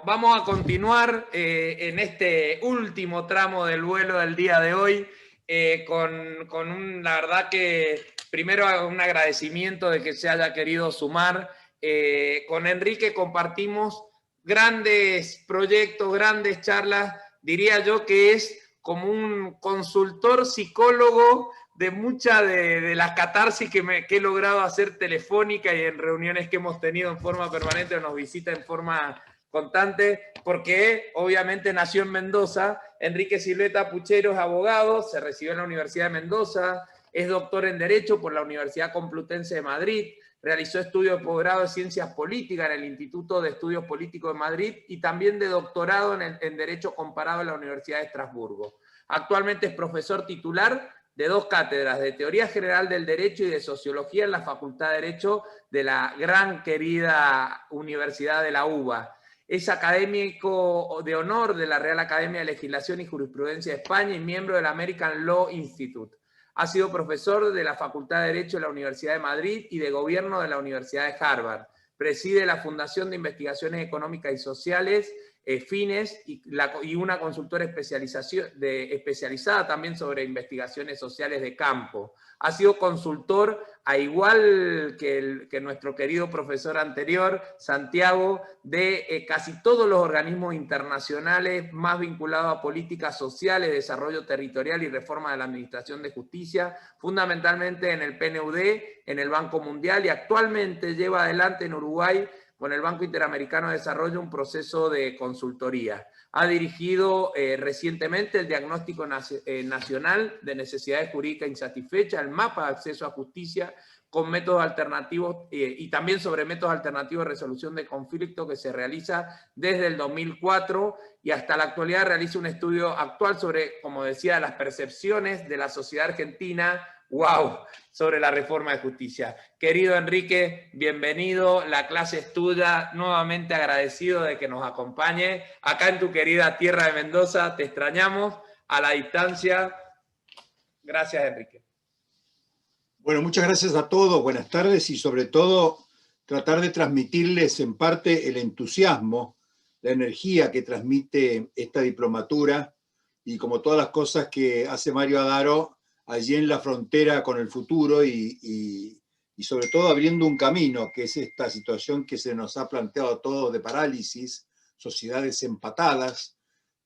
Vamos a continuar en este último tramo del vuelo del día de hoy la verdad que primero un agradecimiento de que se haya querido sumar. Con Enrique compartimos grandes proyectos, grandes charlas. Diría yo que es como un consultor psicólogo de muchas de las catarsis que he logrado hacer telefónica y en reuniones que hemos tenido en forma permanente o nos visita en forma constante, porque obviamente nació en Mendoza. Enrique Silueta Puchero es abogado, se recibió en la Universidad de Mendoza, es doctor en Derecho por la Universidad Complutense de Madrid, realizó estudios de posgrado de Ciencias Políticas en el Instituto de Estudios Políticos de Madrid y también de doctorado en Derecho Comparado en la Universidad de Estrasburgo. Actualmente es profesor titular de 2 cátedras, de Teoría General del Derecho y de Sociología en la Facultad de Derecho de la gran querida Universidad de la UBA. Es académico de honor de la Real Academia de Legislación y Jurisprudencia de España y miembro del American Law Institute. Ha sido profesor de la Facultad de Derecho de la Universidad de Madrid y de Gobierno de la Universidad de Harvard. Preside la Fundación de Investigaciones Económicas y Sociales, FINES, y una consultora especializada también sobre investigaciones sociales de campo. Ha sido consultor, a igual que nuestro querido profesor anterior, Santiago, de casi todos los organismos internacionales más vinculados a políticas sociales, desarrollo territorial y reforma de la Administración de Justicia, fundamentalmente en el PNUD, en el Banco Mundial, y actualmente lleva adelante en Uruguay con el Banco Interamericano de Desarrollo un proceso de consultoría. Ha dirigido recientemente el Diagnóstico Nacional de Necesidades Jurídicas Insatisfechas, el mapa de acceso a justicia con métodos alternativos y también sobre métodos alternativos de resolución de conflictos que se realiza desde el 2004 y hasta la actualidad realiza un estudio actual sobre, como decía, las percepciones de la sociedad argentina, ¡wow!, sobre la reforma de justicia. Querido Enrique, bienvenido, la clase es tuya, nuevamente agradecido de que nos acompañe acá en tu querida tierra de Mendoza, te extrañamos a la distancia. Gracias, Enrique. Bueno, muchas gracias a todos, buenas tardes y sobre todo tratar de transmitirles en parte el entusiasmo, la energía que transmite esta diplomatura y como todas las cosas que hace Mario Adaro allí en la frontera con el futuro y sobre todo abriendo un camino, que es esta situación que se nos ha planteado a todos de parálisis, sociedades empatadas,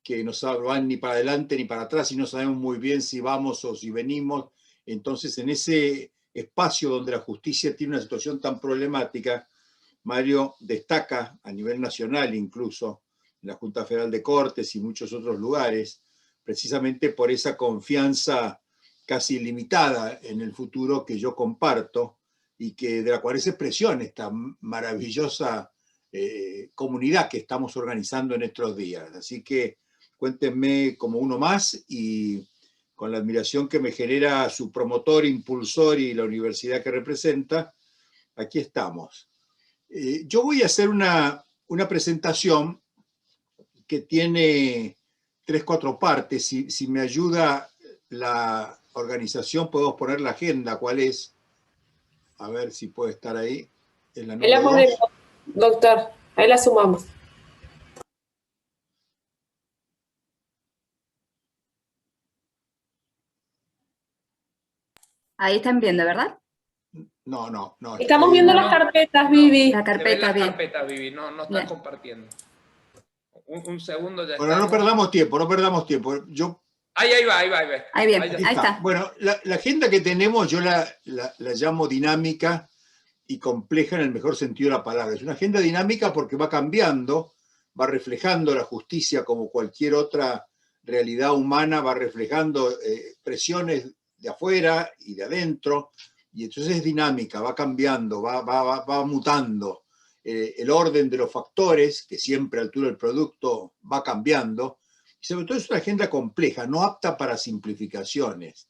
que no van ni para adelante ni para atrás y no sabemos muy bien si vamos o si venimos. Entonces, en ese espacio donde la justicia tiene una situación tan problemática, Mario destaca a nivel nacional incluso, en la Junta Federal de Cortes y muchos otros lugares, precisamente por esa confianza casi ilimitada en el futuro que yo comparto y que de la cual es expresión esta maravillosa comunidad que estamos organizando en estos días. Así que cuéntenme como uno más y con la admiración que me genera su promotor, impulsor y la universidad que representa, aquí estamos. Yo voy a hacer una presentación que tiene 3-4 partes. Si me ayuda la organización, podemos poner la agenda. ¿Cuál es? A ver si puede estar ahí. En la ahí la ponemos, doctor. Ahí la sumamos. Ahí están viendo, ¿verdad? No. Estamos viendo las carpetas, Vivi. La carpeta, bien. Las carpetas, Vivi, no están compartiendo. Un segundo ya. Bueno, estamos. no perdamos tiempo. Ahí va. Ahí está. Bueno, la agenda que tenemos yo la llamo dinámica y compleja en el mejor sentido de la palabra. Es una agenda dinámica porque va cambiando, va reflejando la justicia como cualquier otra realidad humana, va reflejando presiones de afuera y de adentro, y entonces es dinámica, va cambiando, va mutando. El orden de los factores, que siempre a altura del producto va cambiando, y sobre todo es una agenda compleja, no apta para simplificaciones.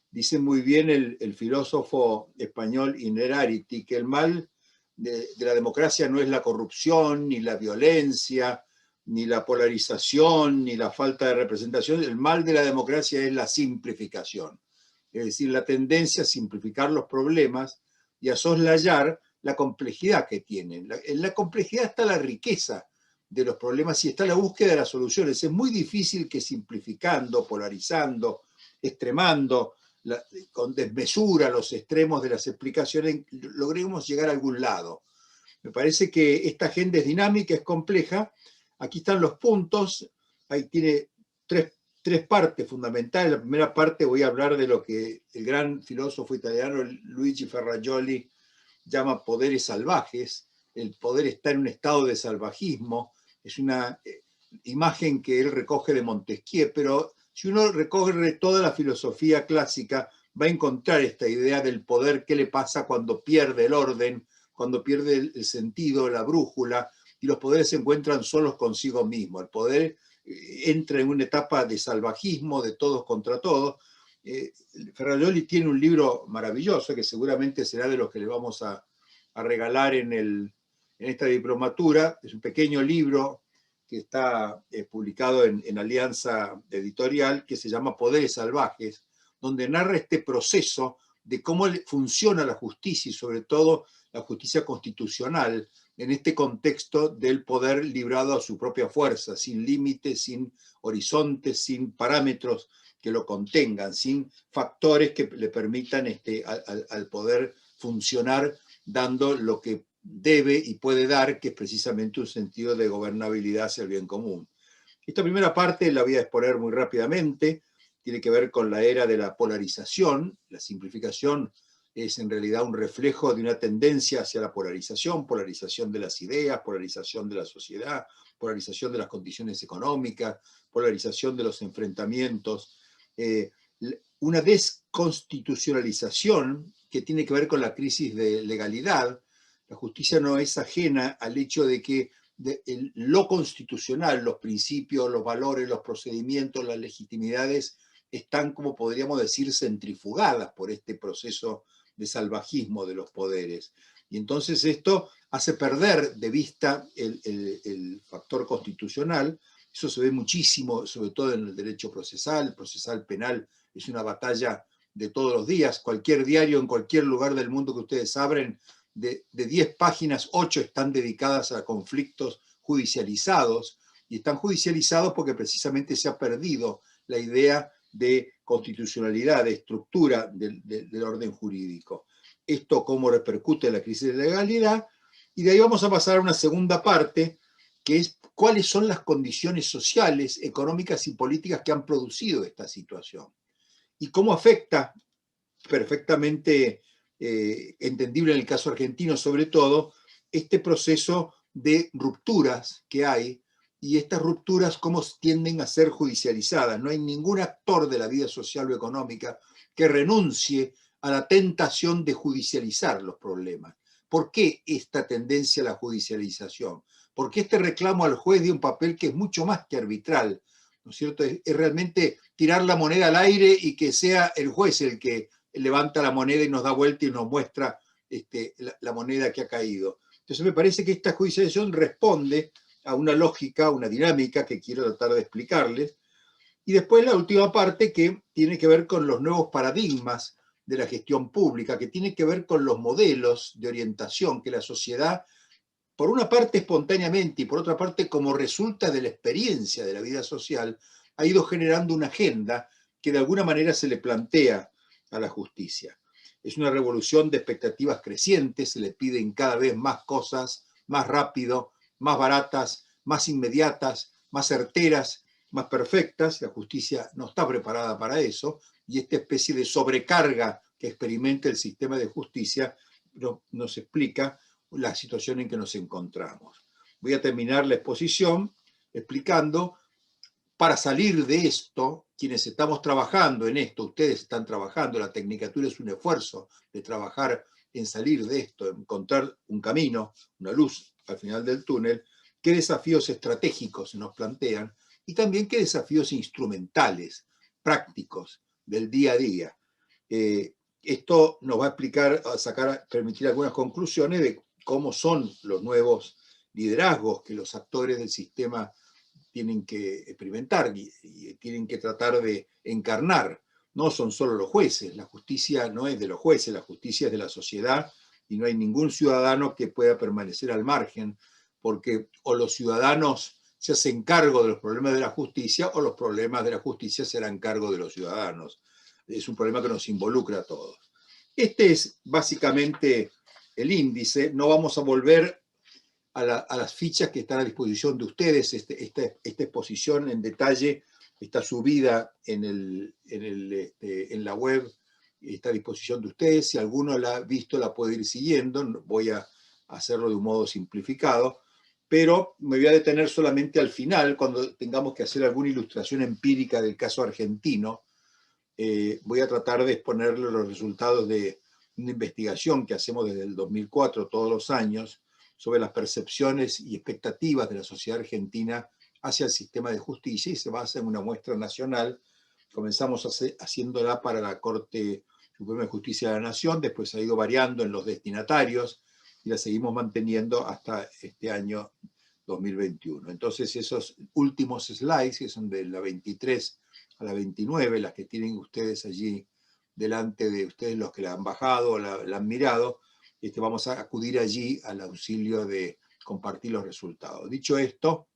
Dice muy bien el filósofo español Innerarity que el mal de la democracia no es la corrupción, ni la violencia, ni la polarización, ni la falta de representación. El mal de la democracia es la simplificación. Es decir, la tendencia a simplificar los problemas y a soslayar la complejidad que tienen. En la complejidad está la riqueza de los problemas y está en la búsqueda de las soluciones. Es muy difícil que simplificando, polarizando, extremando, con desmesura los extremos de las explicaciones, logremos llegar a algún lado. Me parece que esta agenda es dinámica, es compleja. Aquí están los puntos. Ahí tiene tres partes fundamentales. La primera parte voy a hablar de lo que el gran filósofo italiano Luigi Ferrajoli llama poderes salvajes. El poder está en un estado de salvajismo. Es una imagen que él recoge de Montesquieu, pero si uno recorre toda la filosofía clásica, va a encontrar esta idea del poder, qué le pasa cuando pierde el orden, cuando pierde el sentido, la brújula, y los poderes se encuentran solos consigo mismos. El poder entra en una etapa de salvajismo, de todos contra todos. Ferrajoli tiene un libro maravilloso, que seguramente será de los que le vamos a regalar en esta diplomatura. Es un pequeño libro que está publicado en Alianza Editorial, que se llama Poderes Salvajes, donde narra este proceso de cómo funciona la justicia y sobre todo la justicia constitucional en este contexto del poder librado a su propia fuerza, sin límites, sin horizontes, sin parámetros que lo contengan, sin factores que le permitan al poder funcionar dando lo que debe y puede dar, que es precisamente un sentido de gobernabilidad hacia el bien común. Esta primera parte la voy a exponer muy rápidamente, tiene que ver con la era de la polarización. La simplificación es en realidad un reflejo de una tendencia hacia la polarización, polarización de las ideas, polarización de la sociedad, polarización de las condiciones económicas, polarización de los enfrentamientos, una desconstitucionalización que tiene que ver con la crisis de legalidad. La justicia no es ajena al hecho de que lo constitucional, los principios, los valores, los procedimientos, las legitimidades están, como podríamos decir, centrifugadas por este proceso de salvajismo de los poderes. Y entonces esto hace perder de vista el factor constitucional. Eso se ve muchísimo, sobre todo en el derecho procesal penal, es una batalla de todos los días. Cualquier diario en cualquier lugar del mundo que ustedes abren, de 10 páginas, 8 están dedicadas a conflictos judicializados, y están judicializados porque precisamente se ha perdido la idea de constitucionalidad, de estructura del orden jurídico. Esto cómo repercute en la crisis de legalidad, y de ahí vamos a pasar a una segunda parte, que es cuáles son las condiciones sociales, económicas y políticas que han producido esta situación, y cómo afecta, perfectamente entendible en el caso argentino sobre todo, este proceso de rupturas que hay, y estas rupturas cómo tienden a ser judicializadas. No hay ningún actor de la vida social o económica que renuncie a la tentación de judicializar los problemas. ¿Por qué esta tendencia a la judicialización? ¿Por qué este reclamo al juez de un papel que es mucho más que arbitral? ¿No es cierto? Es realmente tirar la moneda al aire y que sea el juez el que levanta la moneda y nos da vuelta y nos muestra la moneda que ha caído. Entonces me parece que esta judicialización responde a una lógica, una dinámica que quiero tratar de explicarles. Y después la última parte, que tiene que ver con los nuevos paradigmas de la gestión pública, que tiene que ver con los modelos de orientación que la sociedad, por una parte espontáneamente y por otra parte como resulta de la experiencia de la vida social, ha ido generando una agenda que de alguna manera se le plantea a la justicia. Es una revolución de expectativas crecientes, se le piden cada vez más cosas, más rápido, más baratas, más inmediatas, más certeras, más perfectas. La justicia no está preparada para eso, y esta especie de sobrecarga que experimenta el sistema de justicia nos explica la situación en que nos encontramos. Voy a terminar la exposición explicando, para salir de esto, quienes estamos trabajando en esto, ustedes están trabajando, la Tecnicatura es un esfuerzo de trabajar en salir de esto, encontrar un camino, una luz al final del túnel, qué desafíos estratégicos se nos plantean y también qué desafíos instrumentales, prácticos, del día a día. Esto nos va a explicar, permitir algunas conclusiones de cómo son los nuevos liderazgos que los actores del sistema tienen que experimentar y tienen que tratar de encarnar. No son solo los jueces, la justicia no es de los jueces, la justicia es de la sociedad, y no hay ningún ciudadano que pueda permanecer al margen, porque o los ciudadanos se hacen cargo de los problemas de la justicia o los problemas de la justicia se harán cargo de los ciudadanos. Es un problema que nos involucra a todos. Este es básicamente el índice. No vamos a volver a las fichas que están a disposición de ustedes. Esta exposición en detalle está subida en la web, está a disposición de ustedes. Si alguno la ha visto, la puede ir siguiendo. Voy a hacerlo de un modo simplificado, pero me voy a detener solamente al final, cuando tengamos que hacer alguna ilustración empírica del caso argentino. Voy a tratar de exponerle los resultados de una investigación que hacemos desde el 2004, todos los años, sobre las percepciones y expectativas de la sociedad argentina hacia el sistema de justicia, y se basa en una muestra nacional. Comenzamos haciéndola para la Corte Suprema de Justicia de la Nación, después ha ido variando en los destinatarios, y la seguimos manteniendo hasta este año 2021. Entonces, esos últimos slides, que son de la 23 a la 29, las que tienen ustedes allí delante de ustedes, los que la han bajado o la han mirado, vamos a acudir allí al auxilio de compartir los resultados. Dicho esto,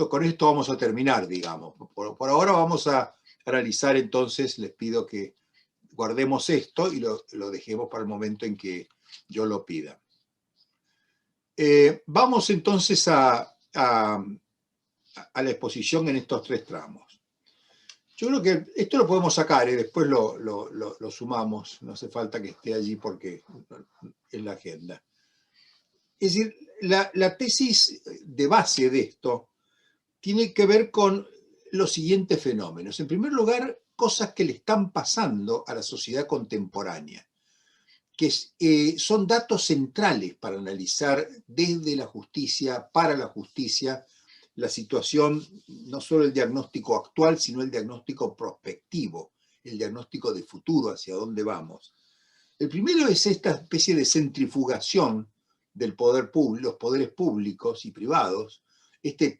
con esto vamos a terminar, digamos. Por ahora vamos a analizar, entonces, les pido que guardemos esto y lo dejemos para el momento en que yo lo pida. Vamos entonces a la exposición en estos tres tramos. Yo creo que esto lo podemos sacar y después lo sumamos. No hace falta que esté allí porque es la agenda. Es decir, la tesis de base de esto tiene que ver con los siguientes fenómenos. En primer lugar, cosas que le están pasando a la sociedad contemporánea, que son datos centrales para analizar desde la justicia, para la justicia, la situación, no solo el diagnóstico actual, sino el diagnóstico prospectivo, el diagnóstico de futuro, hacia dónde vamos. El primero es esta especie de centrifugación del poder público, los poderes públicos y privados,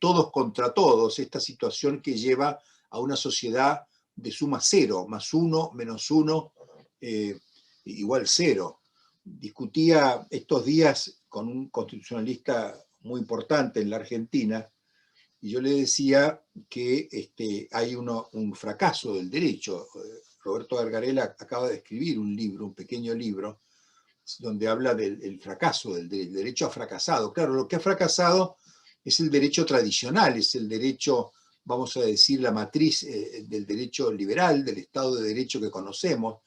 todos contra todos, esta situación que lleva a una sociedad de suma cero, más uno, menos uno, igual cero. Discutía estos días con un constitucionalista muy importante en la Argentina, y yo le decía que hay un fracaso del derecho. Roberto Gargarella acaba de escribir un libro, un pequeño libro, donde habla del fracaso, del derecho ha fracasado. Claro, lo que ha fracasado es el derecho tradicional, es el derecho, vamos a decir, la matriz del derecho liberal, del Estado de Derecho que conocemos.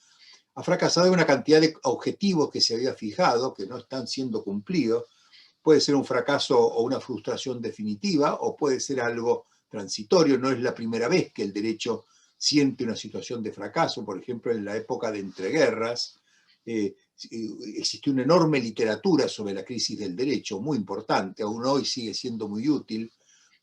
Ha fracasado en una cantidad de objetivos que se había fijado, que no están siendo cumplidos. Puede ser un fracaso o una frustración definitiva, o puede ser algo transitorio. No es la primera vez que el derecho siente una situación de fracaso. Por ejemplo, en la época de entreguerras, existió una enorme literatura sobre la crisis del derecho, muy importante, aún hoy sigue siendo muy útil,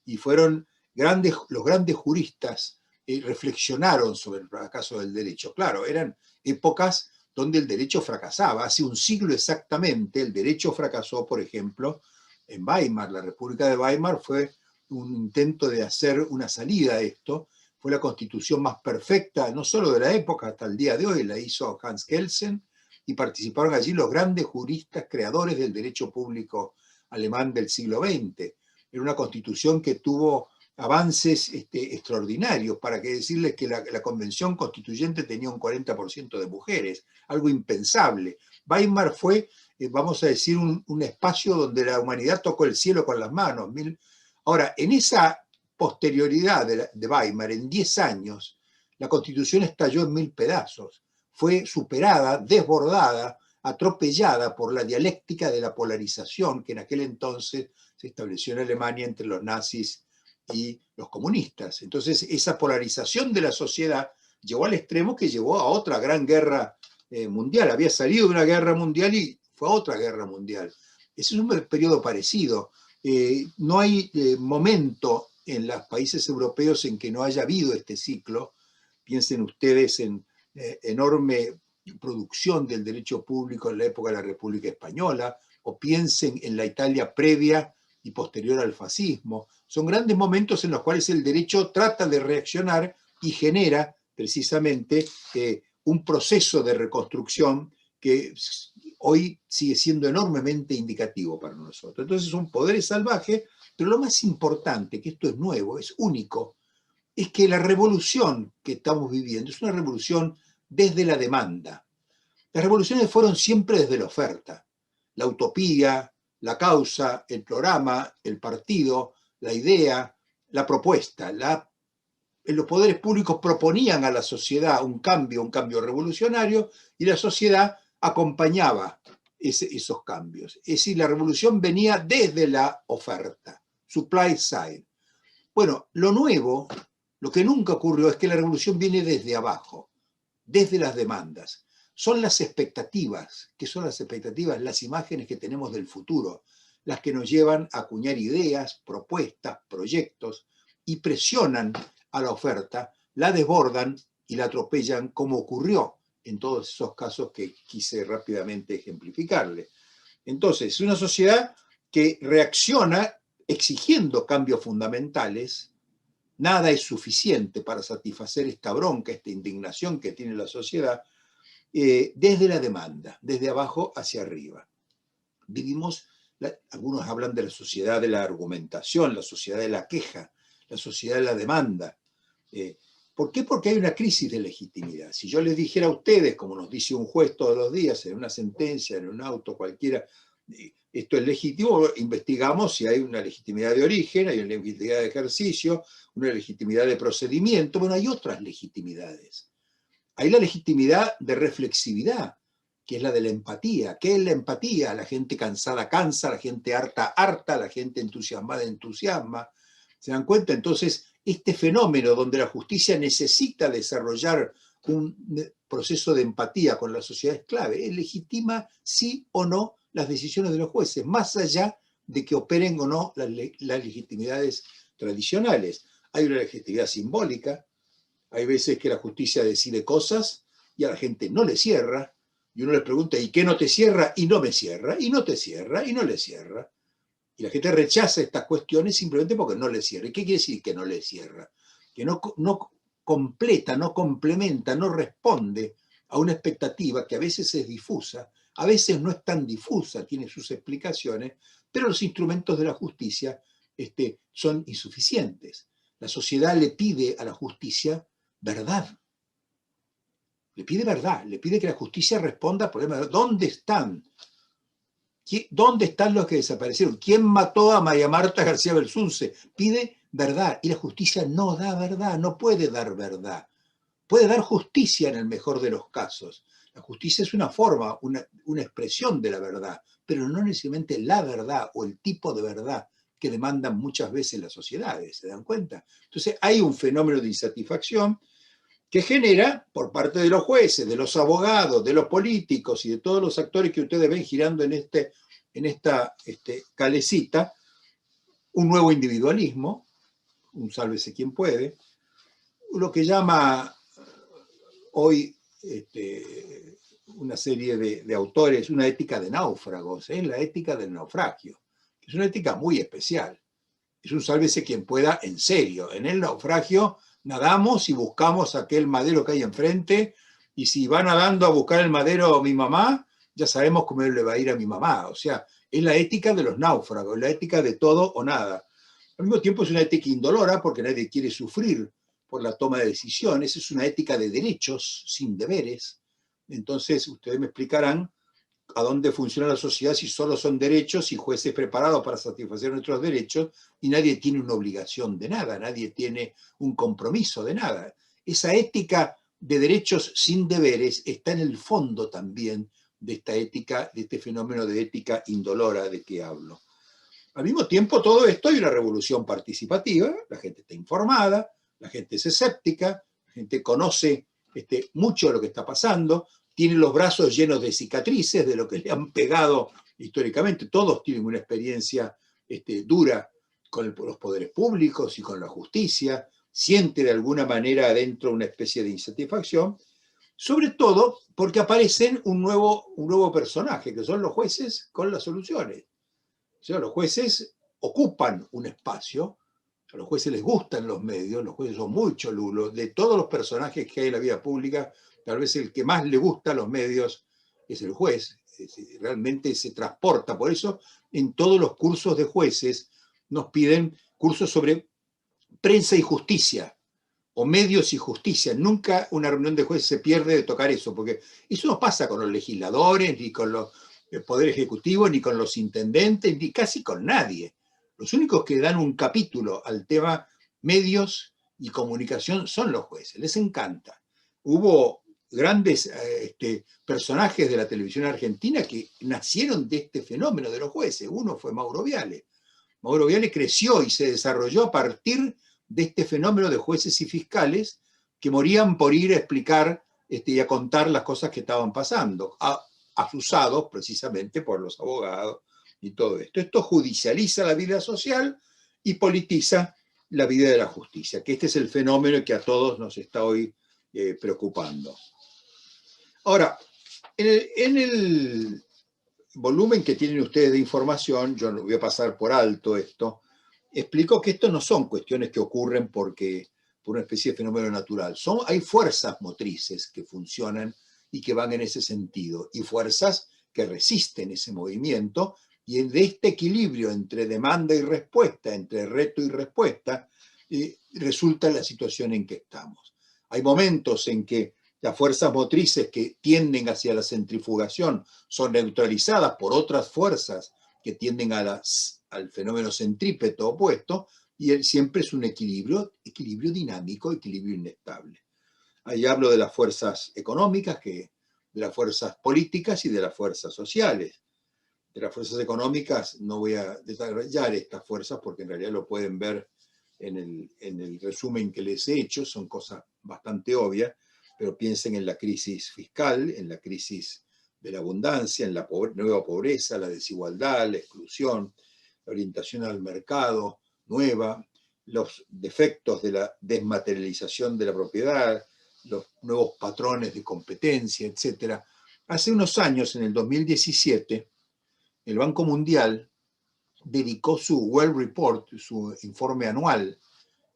y fueron los grandes juristas reflexionaron sobre el fracaso del derecho. Claro, eran épocas donde el derecho fracasaba. Hace un siglo exactamente el derecho fracasó, por ejemplo, en Weimar. La República de Weimar fue un intento de hacer una salida a esto. Fue la constitución más perfecta, no solo de la época, hasta el día de hoy, la hizo Hans Kelsen, y participaron allí los grandes juristas creadores del derecho público alemán del siglo XX. Era una constitución que tuvo avances extraordinarios. Para qué decirles que la convención constituyente tenía un 40% de mujeres, algo impensable. Weimar fue, vamos a decir, un espacio donde la humanidad tocó el cielo con las manos. Ahora, en esa posterioridad de Weimar, en 10 años, la constitución estalló en 1000 pedazos. Fue superada, desbordada, atropellada por la dialéctica de la polarización que en aquel entonces se estableció en Alemania entre los nazis y los comunistas. Entonces, esa polarización de la sociedad llegó al extremo que llevó a otra gran guerra mundial. Había salido de una guerra mundial y fue a otra guerra mundial. Ese es un periodo parecido. No hay momento en los países europeos en que no haya habido este ciclo. Piensen ustedes en enorme producción del derecho público en la época de la República Española, o piensen en la Italia previa y posterior al fascismo. Son grandes momentos en los cuales el derecho trata de reaccionar y genera precisamente un proceso de reconstrucción que hoy sigue siendo enormemente indicativo para nosotros. Entonces son poderes salvajes, pero lo más importante, que esto es nuevo, es único, es que la revolución que estamos viviendo es una revolución desde la demanda. Las revoluciones fueron siempre desde la oferta, la utopía, la causa, el programa, el partido, la idea, la propuesta. Los poderes públicos proponían a la sociedad un cambio revolucionario, y la sociedad acompañaba esos cambios. Es decir, la revolución venía desde la oferta, supply side. Bueno, lo nuevo, lo que nunca ocurrió, es que la revolución viene desde abajo, desde las demandas. Son las expectativas. ¿Qué son las expectativas? Las imágenes que tenemos del futuro, las que nos llevan a acuñar ideas, propuestas, proyectos, y presionan a la oferta, la desbordan y la atropellan, como ocurrió en todos esos casos que quise rápidamente ejemplificarle. Entonces, es una sociedad que reacciona exigiendo cambios fundamentales. Nada es suficiente para satisfacer esta bronca, esta indignación que tiene la sociedad, desde la demanda, desde abajo hacia arriba. Vivimos, algunos hablan de la sociedad de la argumentación, la sociedad de la queja, la sociedad de la demanda. ¿Por qué? Porque hay una crisis de legitimidad. Si yo les dijera a ustedes, como nos dice un juez todos los días, en una sentencia, en un auto cualquiera, esto es legítimo, investigamos si hay una legitimidad de origen, hay una legitimidad de ejercicio, una legitimidad de procedimiento. Bueno, hay otras legitimidades. Hay la legitimidad de reflexividad, que es la de la empatía. ¿Qué es la empatía? La gente cansada cansa, la gente harta harta, la gente entusiasmada entusiasma. ¿Se dan cuenta? Entonces, este fenómeno donde la justicia necesita desarrollar un proceso de empatía con la sociedad es clave. Legitima sí o no las decisiones de los jueces, más allá de que operen o no las legitimidades tradicionales. Hay una legitimidad simbólica. Hay veces que la justicia decide cosas y a la gente no le cierra, y uno les pregunta, ¿y qué no te cierra? Y no me cierra, y no te cierra, y no le cierra. Y la gente rechaza estas cuestiones simplemente porque no le cierra. ¿Y qué quiere decir que no le cierra? Que no completa, no complementa, no responde a una expectativa que a veces es difusa, a veces no es tan difusa, tiene sus explicaciones, pero los instrumentos de la justicia son insuficientes. La sociedad le pide a la justicia verdad. Le pide verdad, le pide que la justicia responda al problema de ¿dónde están? ¿Dónde están los que desaparecieron? ¿Quién mató a María Marta García Belsunce? Pide verdad, y la justicia no da verdad, no puede dar verdad. Puede dar justicia en el mejor de los casos. La justicia es una forma, una expresión de la verdad, pero no necesariamente la verdad o el tipo de verdad que demandan muchas veces las sociedades, ¿se dan cuenta? Entonces hay un fenómeno de insatisfacción que genera, por parte de los jueces, de los abogados, de los políticos y de todos los actores que ustedes ven girando en esta calecita, un nuevo individualismo, un sálvese quien puede, lo que llama hoy una serie de autores una ética de náufragos, es la ética del naufragio. Es una ética muy especial. Es un sálvese quien pueda en serio. En el naufragio nadamos y buscamos aquel madero que hay enfrente, y si va nadando a buscar el madero a mi mamá, ya sabemos cómo le va a ir a mi mamá. O sea, es la ética de los náufragos, la ética de todo o nada. Al mismo tiempo es una ética indolora porque nadie quiere sufrir por la toma de decisiones, es una ética de derechos sin deberes. Entonces, ustedes me explicarán a dónde funciona la sociedad si solo son derechos y jueces preparados para satisfacer nuestros derechos, y nadie tiene una obligación de nada, nadie tiene un compromiso de nada. Esa ética de derechos sin deberes está en el fondo también de esta ética, de este fenómeno de ética indolora de que hablo. Al mismo tiempo, todo esto hay una revolución participativa, la gente está informada, la gente es escéptica, la gente conoce mucho de lo que está pasando, tiene los brazos llenos de cicatrices de lo que le han pegado históricamente. Todos tienen una experiencia dura con los poderes públicos y con la justicia, siente de alguna manera adentro una especie de insatisfacción, sobre todo porque aparecen un nuevo personaje, que son los jueces con las soluciones. O sea, los jueces ocupan un espacio, a los jueces les gustan los medios, los jueces son muy cholulos. De todos los personajes que hay en la vida pública, tal vez el que más le gusta a los medios es el juez, realmente se transporta. Por eso en todos los cursos de jueces nos piden cursos sobre prensa y justicia, o medios y justicia. Nunca una reunión de jueces se pierde de tocar eso, porque eso no pasa con los legisladores, ni con los Poder Ejecutivo, ni con los intendentes, ni casi con nadie. Los únicos que dan un capítulo al tema medios y comunicación son los jueces, les encanta. Hubo grandes personajes de la televisión argentina que nacieron de este fenómeno de los jueces. Uno fue Mauro Viale. Mauro Viale creció y se desarrolló a partir de este fenómeno de jueces y fiscales que morían por ir a explicar y a contar las cosas que estaban pasando, asusados precisamente por los abogados y todo esto. Esto judicializa la vida social y politiza la vida de la justicia, que este es el fenómeno que a todos nos está hoy preocupando. Ahora, en el volumen que tienen ustedes de información, yo no voy a pasar por alto esto, explico que esto no son cuestiones que ocurren por una especie de fenómeno natural. Hay fuerzas motrices que funcionan y que van en ese sentido, y fuerzas que resisten ese movimiento, y de este equilibrio entre demanda y respuesta, entre reto y respuesta, resulta la situación en que estamos. Hay momentos en que las fuerzas motrices que tienden hacia la centrifugación son neutralizadas por otras fuerzas que tienden al fenómeno centrípeto opuesto, y siempre es un equilibrio dinámico, equilibrio inestable. Ahí hablo de las fuerzas económicas, de las fuerzas políticas y de las fuerzas sociales. De las fuerzas económicas no voy a detallar estas fuerzas porque en realidad lo pueden ver en el resumen que les he hecho, son cosas bastante obvias, pero piensen en la crisis fiscal, en la crisis de la abundancia, en la nueva pobreza, la desigualdad, la exclusión, la orientación al mercado nueva, los defectos de la desmaterialización de la propiedad, los nuevos patrones de competencia, etc. Hace unos años, en el 2017, el Banco Mundial dedicó su World Report, su informe anual,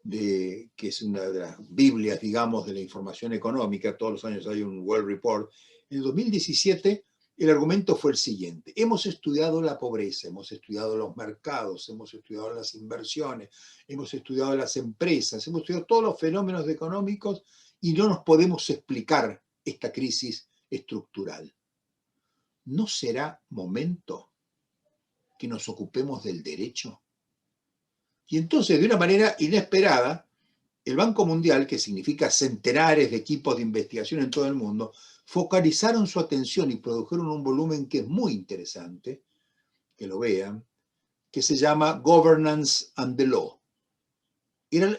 que es una de las biblias, digamos, de la información económica. Todos los años hay un World Report. En el 2017 el argumento fue el siguiente: hemos estudiado la pobreza, hemos estudiado los mercados, hemos estudiado las inversiones, hemos estudiado las empresas, hemos estudiado todos los fenómenos económicos y no nos podemos explicar esta crisis estructural. ¿No será momento que nos ocupemos del derecho? Y entonces, de una manera inesperada, el Banco Mundial, que significa centenares de equipos de investigación en todo el mundo, focalizaron su atención y produjeron un volumen que es muy interesante, que lo vean, que se llama Governance and the Law.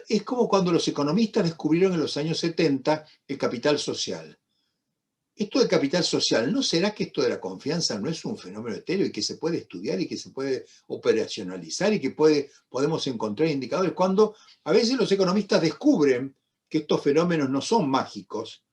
Es como cuando los economistas descubrieron en los años 70 el capital social. Esto del capital social, ¿no será que esto de la confianza no es un fenómeno etéreo y que se puede estudiar y que se puede operacionalizar y que podemos encontrar indicadores? Cuando a veces los economistas descubren que estos fenómenos no son mágicos,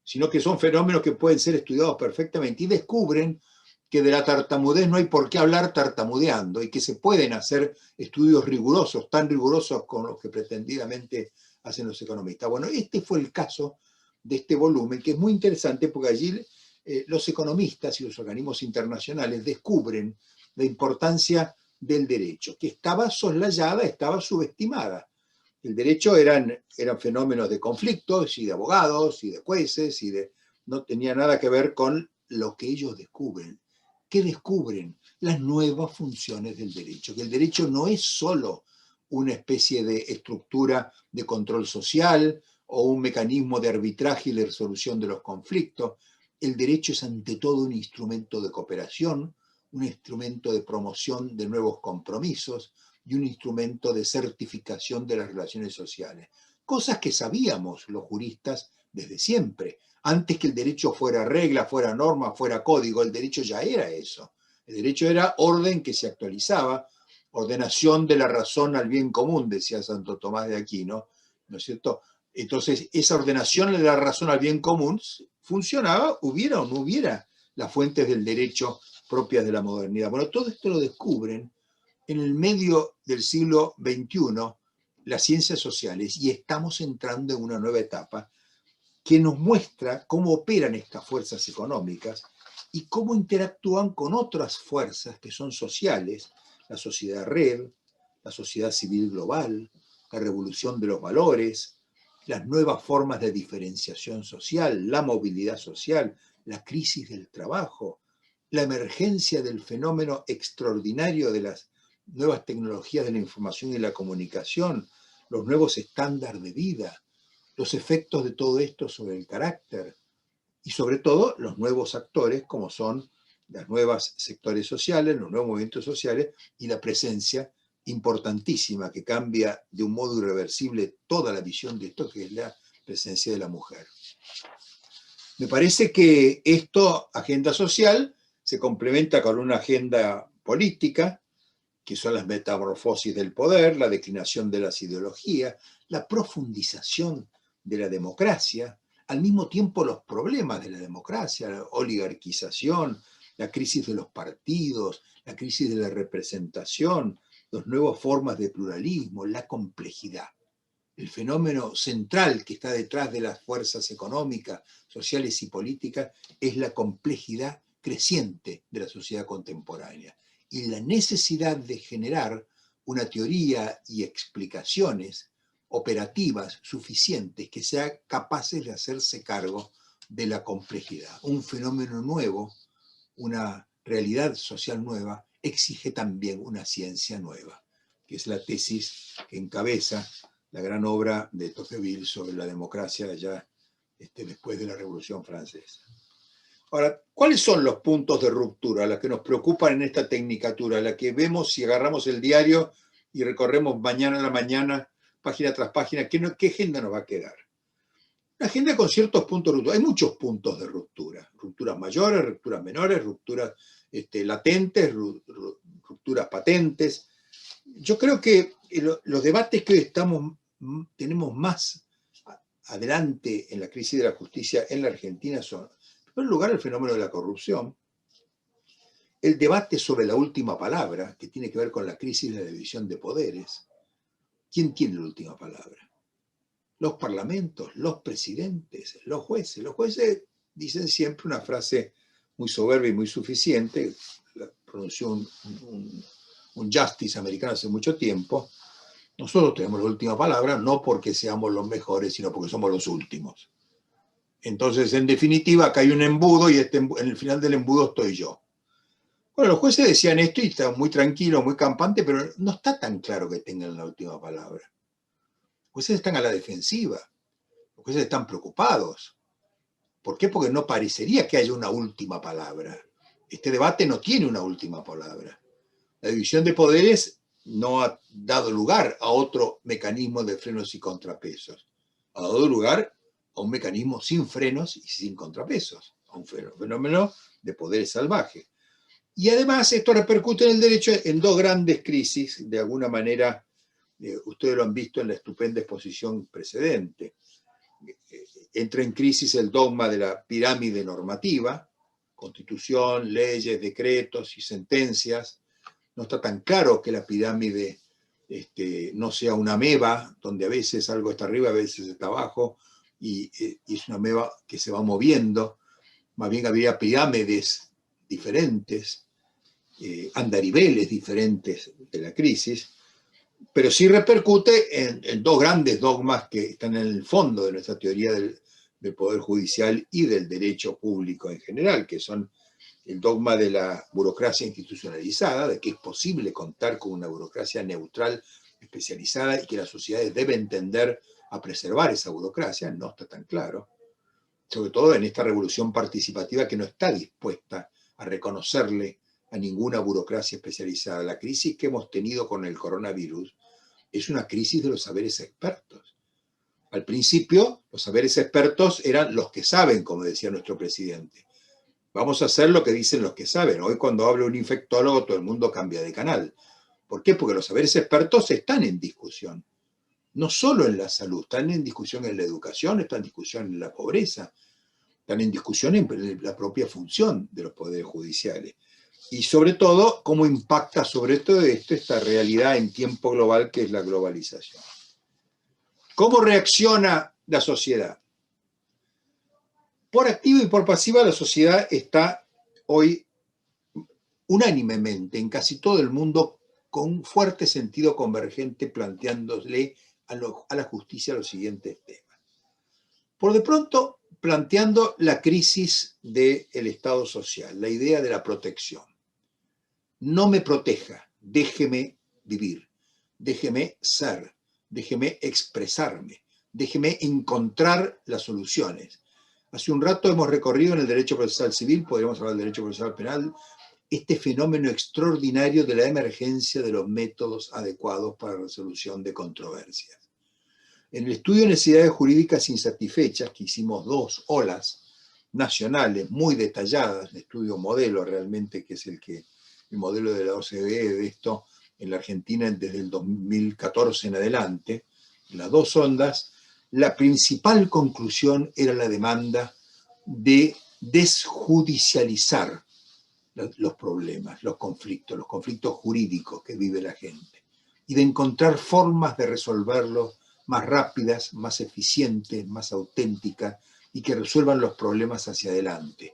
sino que son fenómenos que pueden ser estudiados perfectamente, y descubren que de la tartamudez no hay por qué hablar tartamudeando y que se pueden hacer estudios rigurosos, tan rigurosos como los que pretendidamente hacen los economistas. Bueno, este fue el caso de este volumen, que es muy interesante porque allí los economistas y los organismos internacionales descubren la importancia del derecho, que estaba soslayada, estaba subestimada. El derecho eran fenómenos de conflictos y de abogados y de jueces no tenía nada que ver con lo que ellos descubren. ¿Qué descubren? Las nuevas funciones del derecho, que el derecho no es solo una especie de estructura de control social o un mecanismo de arbitraje y de resolución de los conflictos. El derecho es ante todo un instrumento de cooperación, un instrumento de promoción de nuevos compromisos y un instrumento de certificación de las relaciones sociales. Cosas que sabíamos los juristas desde siempre. Antes que el derecho fuera regla, fuera norma, fuera código, el derecho ya era eso. El derecho era orden que se actualizaba, ordenación de la razón al bien común, decía Santo Tomás de Aquino, ¿no es cierto? Entonces, esa ordenación de la razón al bien común funcionaba, hubiera o no hubiera las fuentes del derecho propias de la modernidad. Bueno, todo esto lo descubren en el medio del siglo XXI las ciencias sociales, y estamos entrando en una nueva etapa que nos muestra cómo operan estas fuerzas económicas y cómo interactúan con otras fuerzas que son sociales, la sociedad red, la sociedad civil global, la revolución de los valores, las nuevas formas de diferenciación social, la movilidad social, la crisis del trabajo, la emergencia del fenómeno extraordinario de las nuevas tecnologías de la información y la comunicación, los nuevos estándares de vida, los efectos de todo esto sobre el carácter y sobre todo los nuevos actores como son los nuevos sectores sociales, los nuevos movimientos sociales y la presencia importantísima que cambia de un modo irreversible toda la visión de esto, que es la presencia de la mujer. Me parece que esto, agenda social, se complementa con una agenda política, que son las metamorfosis del poder, la declinación de las ideologías, la profundización de la democracia, al mismo tiempo los problemas de la democracia, la oligarquización, la crisis de los partidos, la crisis de la representación, las nuevas formas de pluralismo, la complejidad. El fenómeno central que está detrás de las fuerzas económicas, sociales y políticas es la complejidad creciente de la sociedad contemporánea y la necesidad de generar una teoría y explicaciones operativas suficientes que sean capaces de hacerse cargo de la complejidad. Un fenómeno nuevo, una realidad social nueva, exige también una ciencia nueva, que es la tesis que encabeza la gran obra de Tocqueville sobre la democracia ya después de la Revolución Francesa. Ahora, ¿cuáles son los puntos de ruptura, las que nos preocupan en esta tecnicatura, la que vemos si agarramos el diario y recorremos mañana a la mañana, página tras página, qué agenda nos va a quedar? Una agenda con ciertos puntos de ruptura. Hay muchos puntos de ruptura, rupturas mayores, rupturas menores, rupturas latentes, rupturas patentes. Yo creo que los debates que hoy tenemos más adelante en la crisis de la justicia en la Argentina son, en primer lugar, el fenómeno de la corrupción, el debate sobre la última palabra, que tiene que ver con la crisis de la división de poderes. ¿Quién tiene la última palabra? Los parlamentos, los presidentes, los jueces. Los jueces dicen siempre una frase muy soberbia y muy suficiente, la pronunció un justice americano hace mucho tiempo: nosotros tenemos la última palabra, no porque seamos los mejores, sino porque somos los últimos. Entonces, en definitiva, acá hay un embudo y en el final del embudo estoy yo. Bueno, los jueces decían esto y estaban muy tranquilos, muy campantes, pero no está tan claro que tengan la última palabra. Los jueces están a la defensiva, los jueces están preocupados. ¿Por qué? Porque no parecería que haya una última palabra. Este debate no tiene una última palabra. La división de poderes no ha dado lugar a otro mecanismo de frenos y contrapesos. Ha dado lugar a un mecanismo sin frenos y sin contrapesos, a un fenómeno de poderes salvajes. Y además esto repercute en el derecho en dos grandes crisis, de alguna manera, ustedes lo han visto en la estupenda exposición precedente. Entra en crisis el dogma de la pirámide normativa, constitución, leyes, decretos y sentencias. No está tan claro que la pirámide no sea una ameba, donde a veces algo está arriba, a veces está abajo, y es una ameba que se va moviendo. Más bien habría pirámides diferentes, andariveles diferentes de la crisis, pero sí repercute en dos grandes dogmas que están en el fondo de nuestra teoría del Poder Judicial y del derecho público en general, que son el dogma de la burocracia institucionalizada, de que es posible contar con una burocracia neutral, especializada, y que las sociedades deben tender a preservar esa burocracia. No está tan claro, sobre todo en esta revolución participativa que no está dispuesta a reconocerle a ninguna burocracia especializada. La crisis que hemos tenido con el coronavirus es una crisis de los saberes expertos. Al principio, los saberes expertos eran los que saben, como decía nuestro presidente. Vamos a hacer lo que dicen los que saben. Hoy, cuando habla un infectólogo, todo el mundo cambia de canal. ¿Por qué? Porque los saberes expertos están en discusión. No solo en la salud, están en discusión en la educación, están en discusión en la pobreza, están en discusión en la propia función de los poderes judiciales. Y sobre todo, cómo impacta sobre todo esto esta realidad en tiempo global que es la globalización. ¿Cómo reacciona la sociedad? Por activa y por pasiva, la sociedad está hoy unánimemente en casi todo el mundo con un fuerte sentido convergente planteándole a la justicia los siguientes temas. Por de pronto, planteando la crisis del Estado social, la idea de la protección. No me proteja, déjeme vivir, déjeme ser, déjeme expresarme, déjeme encontrar las soluciones. Hace un rato hemos recorrido en el derecho procesal civil, podríamos hablar del derecho procesal penal, este fenómeno extraordinario de la emergencia de los métodos adecuados para la resolución de controversias. En el estudio de necesidades jurídicas insatisfechas, que hicimos 2 olas nacionales muy detalladas, un estudio modelo realmente, que es el modelo de la OCDE de esto en la Argentina desde el 2014 en adelante, en las 2 ondas, la principal conclusión era la demanda de desjudicializar los problemas, los conflictos jurídicos que vive la gente, y de encontrar formas de resolverlos más rápidas, más eficientes, más auténticas, y que resuelvan los problemas hacia adelante.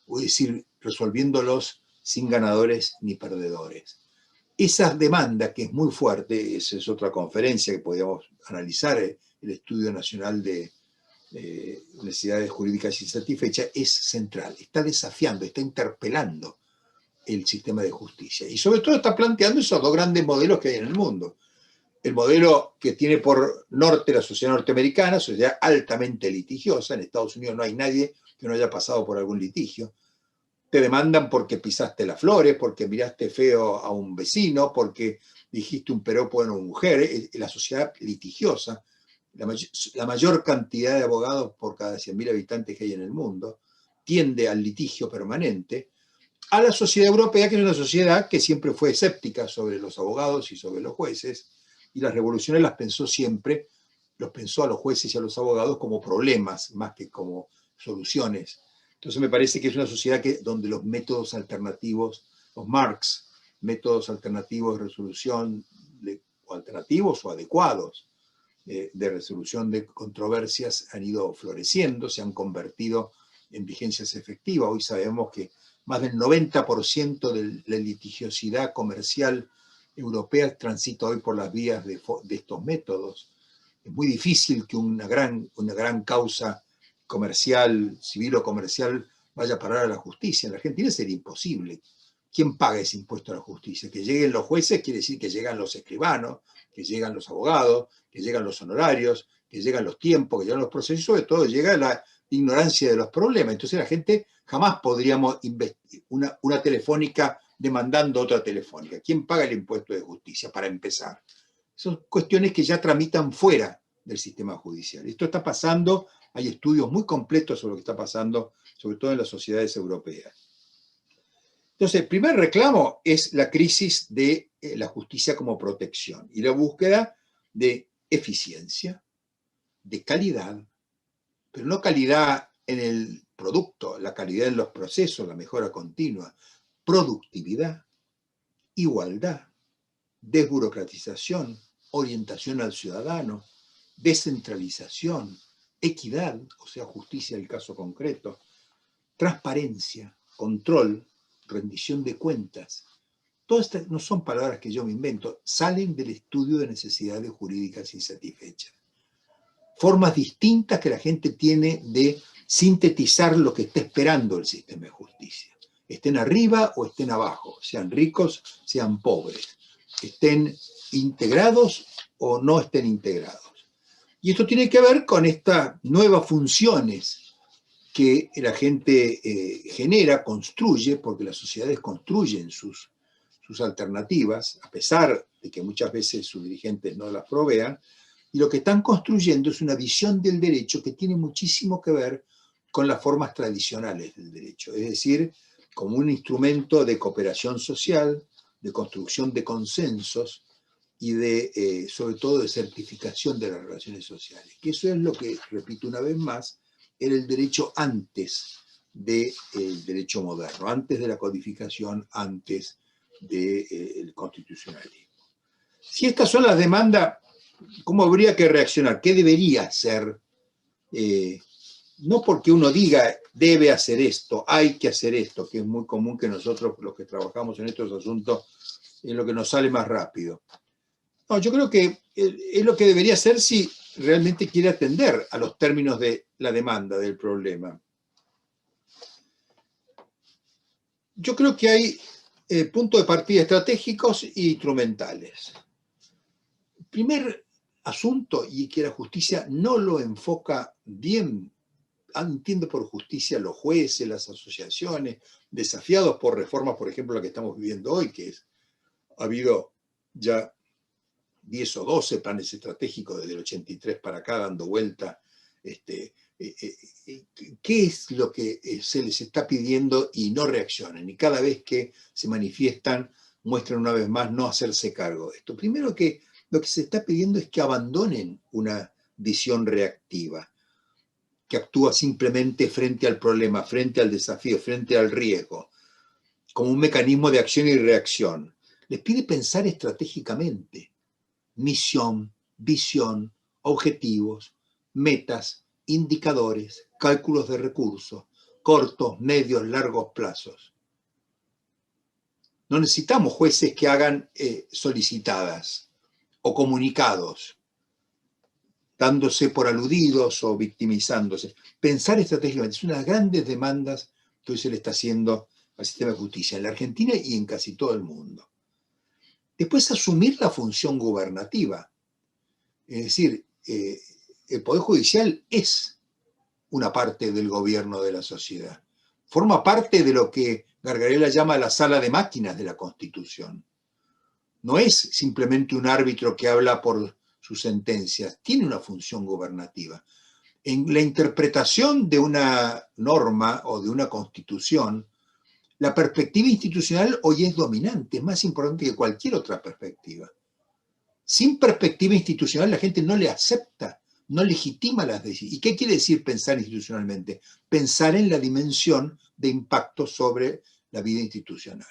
Es decir, resolviéndolos sin ganadores ni perdedores. Esa demanda, que es muy fuerte, esa es otra conferencia que podríamos analizar, el Estudio Nacional de Necesidades Jurídicas Insatisfechas, es central, está desafiando, está interpelando el sistema de justicia. Y sobre todo está planteando esos 2 grandes modelos que hay en el mundo. El modelo que tiene por norte la sociedad norteamericana, sociedad altamente litigiosa. En Estados Unidos no hay nadie que no haya pasado por algún litigio. Te demandan porque pisaste las flores, porque miraste feo a un vecino, porque dijiste un piropo a una mujer. La sociedad litigiosa, la mayor cantidad de abogados por cada 100.000 habitantes que hay en el mundo, tiende al litigio permanente. A la sociedad europea, que es una sociedad que siempre fue escéptica sobre los abogados y sobre los jueces, y las revoluciones las pensó siempre, los pensó a los jueces y a los abogados como problemas, más que como soluciones. Entonces me parece que es una sociedad donde los métodos alternativos, los Marx, métodos alternativos de resolución, o alternativos o adecuados de resolución de controversias han ido floreciendo, se han convertido en vigencias efectivas. Hoy sabemos que más del 90% de la litigiosidad comercial europea transita hoy por las vías de estos métodos. Es muy difícil que una gran causa comercial, civil o comercial, vaya a parar a la justicia. En la Argentina sería imposible. ¿Quién paga ese impuesto a la justicia? Que lleguen los jueces quiere decir que llegan los escribanos, que llegan los abogados, que llegan los honorarios, que llegan los tiempos, que llegan los procesos, y sobre todo llega la ignorancia de los problemas. Entonces la gente jamás podríamos una telefónica demandando otra telefónica. ¿Quién paga el impuesto de justicia, para empezar? Son cuestiones que ya tramitan fuera del sistema judicial. Esto está pasando, hay estudios muy completos sobre lo que está pasando, sobre todo en las sociedades europeas. Entonces, el primer reclamo es la crisis de la justicia como protección y la búsqueda de eficiencia, de calidad, pero no calidad en el producto, la calidad en los procesos, la mejora continua, productividad, igualdad, desburocratización, orientación al ciudadano, descentralización, equidad, o sea, justicia en el caso concreto, transparencia, control, rendición de cuentas. Todas estas no son palabras que yo me invento, salen del estudio de necesidades jurídicas insatisfechas. Formas distintas que la gente tiene de sintetizar lo que está esperando el sistema de justicia. Estén arriba o estén abajo, sean ricos, sean pobres, estén integrados o no estén integrados. Y esto tiene que ver con estas nuevas funciones que la gente genera, construye, porque las sociedades construyen sus alternativas, a pesar de que muchas veces sus dirigentes no las provean, y lo que están construyendo es una visión del derecho que tiene muchísimo que ver con las formas tradicionales del derecho, es decir, como un instrumento de cooperación social, de construcción de consensos y sobre todo de certificación de las relaciones sociales. Que eso es lo que, repito una vez más, era el derecho antes del derecho moderno, antes de la codificación, antes del constitucionalismo. Si estas son las demandas, ¿cómo habría que reaccionar? ¿Qué debería ser no porque uno diga debe hacer esto, hay que hacer esto, que es muy común que nosotros los que trabajamos en estos asuntos es lo que nos sale más rápido. No, yo creo que es lo que debería hacer si realmente quiere atender a los términos de la demanda del problema. Yo creo que hay puntos de partida estratégicos e instrumentales. El primer asunto, y que la justicia no lo enfoca bien, entiendo por justicia los jueces, las asociaciones, desafiados por reformas, por ejemplo, la que estamos viviendo hoy, que ha habido ya 10 o 12 planes estratégicos desde el 83 para acá dando vuelta. ¿Qué es lo que se les está pidiendo y no reaccionan? Y cada vez que se manifiestan, muestran una vez más no hacerse cargo de esto. Primero que lo que se está pidiendo es que abandonen una visión reactiva, que actúa simplemente frente al problema, frente al desafío, frente al riesgo, como un mecanismo de acción y reacción. Les pide pensar estratégicamente. Misión, visión, objetivos, metas, indicadores, cálculos de recursos, cortos, medios, largos plazos. No necesitamos jueces que hagan solicitadas o comunicados, dándose por aludidos o victimizándose. Pensar estratégicamente es una de las grandes demandas que hoy se le está haciendo al sistema de justicia en la Argentina y en casi todo el mundo. Después, asumir la función gubernativa. Es decir, el Poder Judicial es una parte del gobierno de la sociedad. Forma parte de lo que Gargarella llama la sala de máquinas de la Constitución. No es simplemente un árbitro que habla por sus sentencias, tiene una función gubernativa. En la interpretación de una norma o de una constitución, la perspectiva institucional hoy es dominante, es más importante que cualquier otra perspectiva. Sin perspectiva institucional la gente no le acepta, no legitima las decisiones. ¿Y qué quiere decir pensar institucionalmente? Pensar en la dimensión de impacto sobre la vida institucional.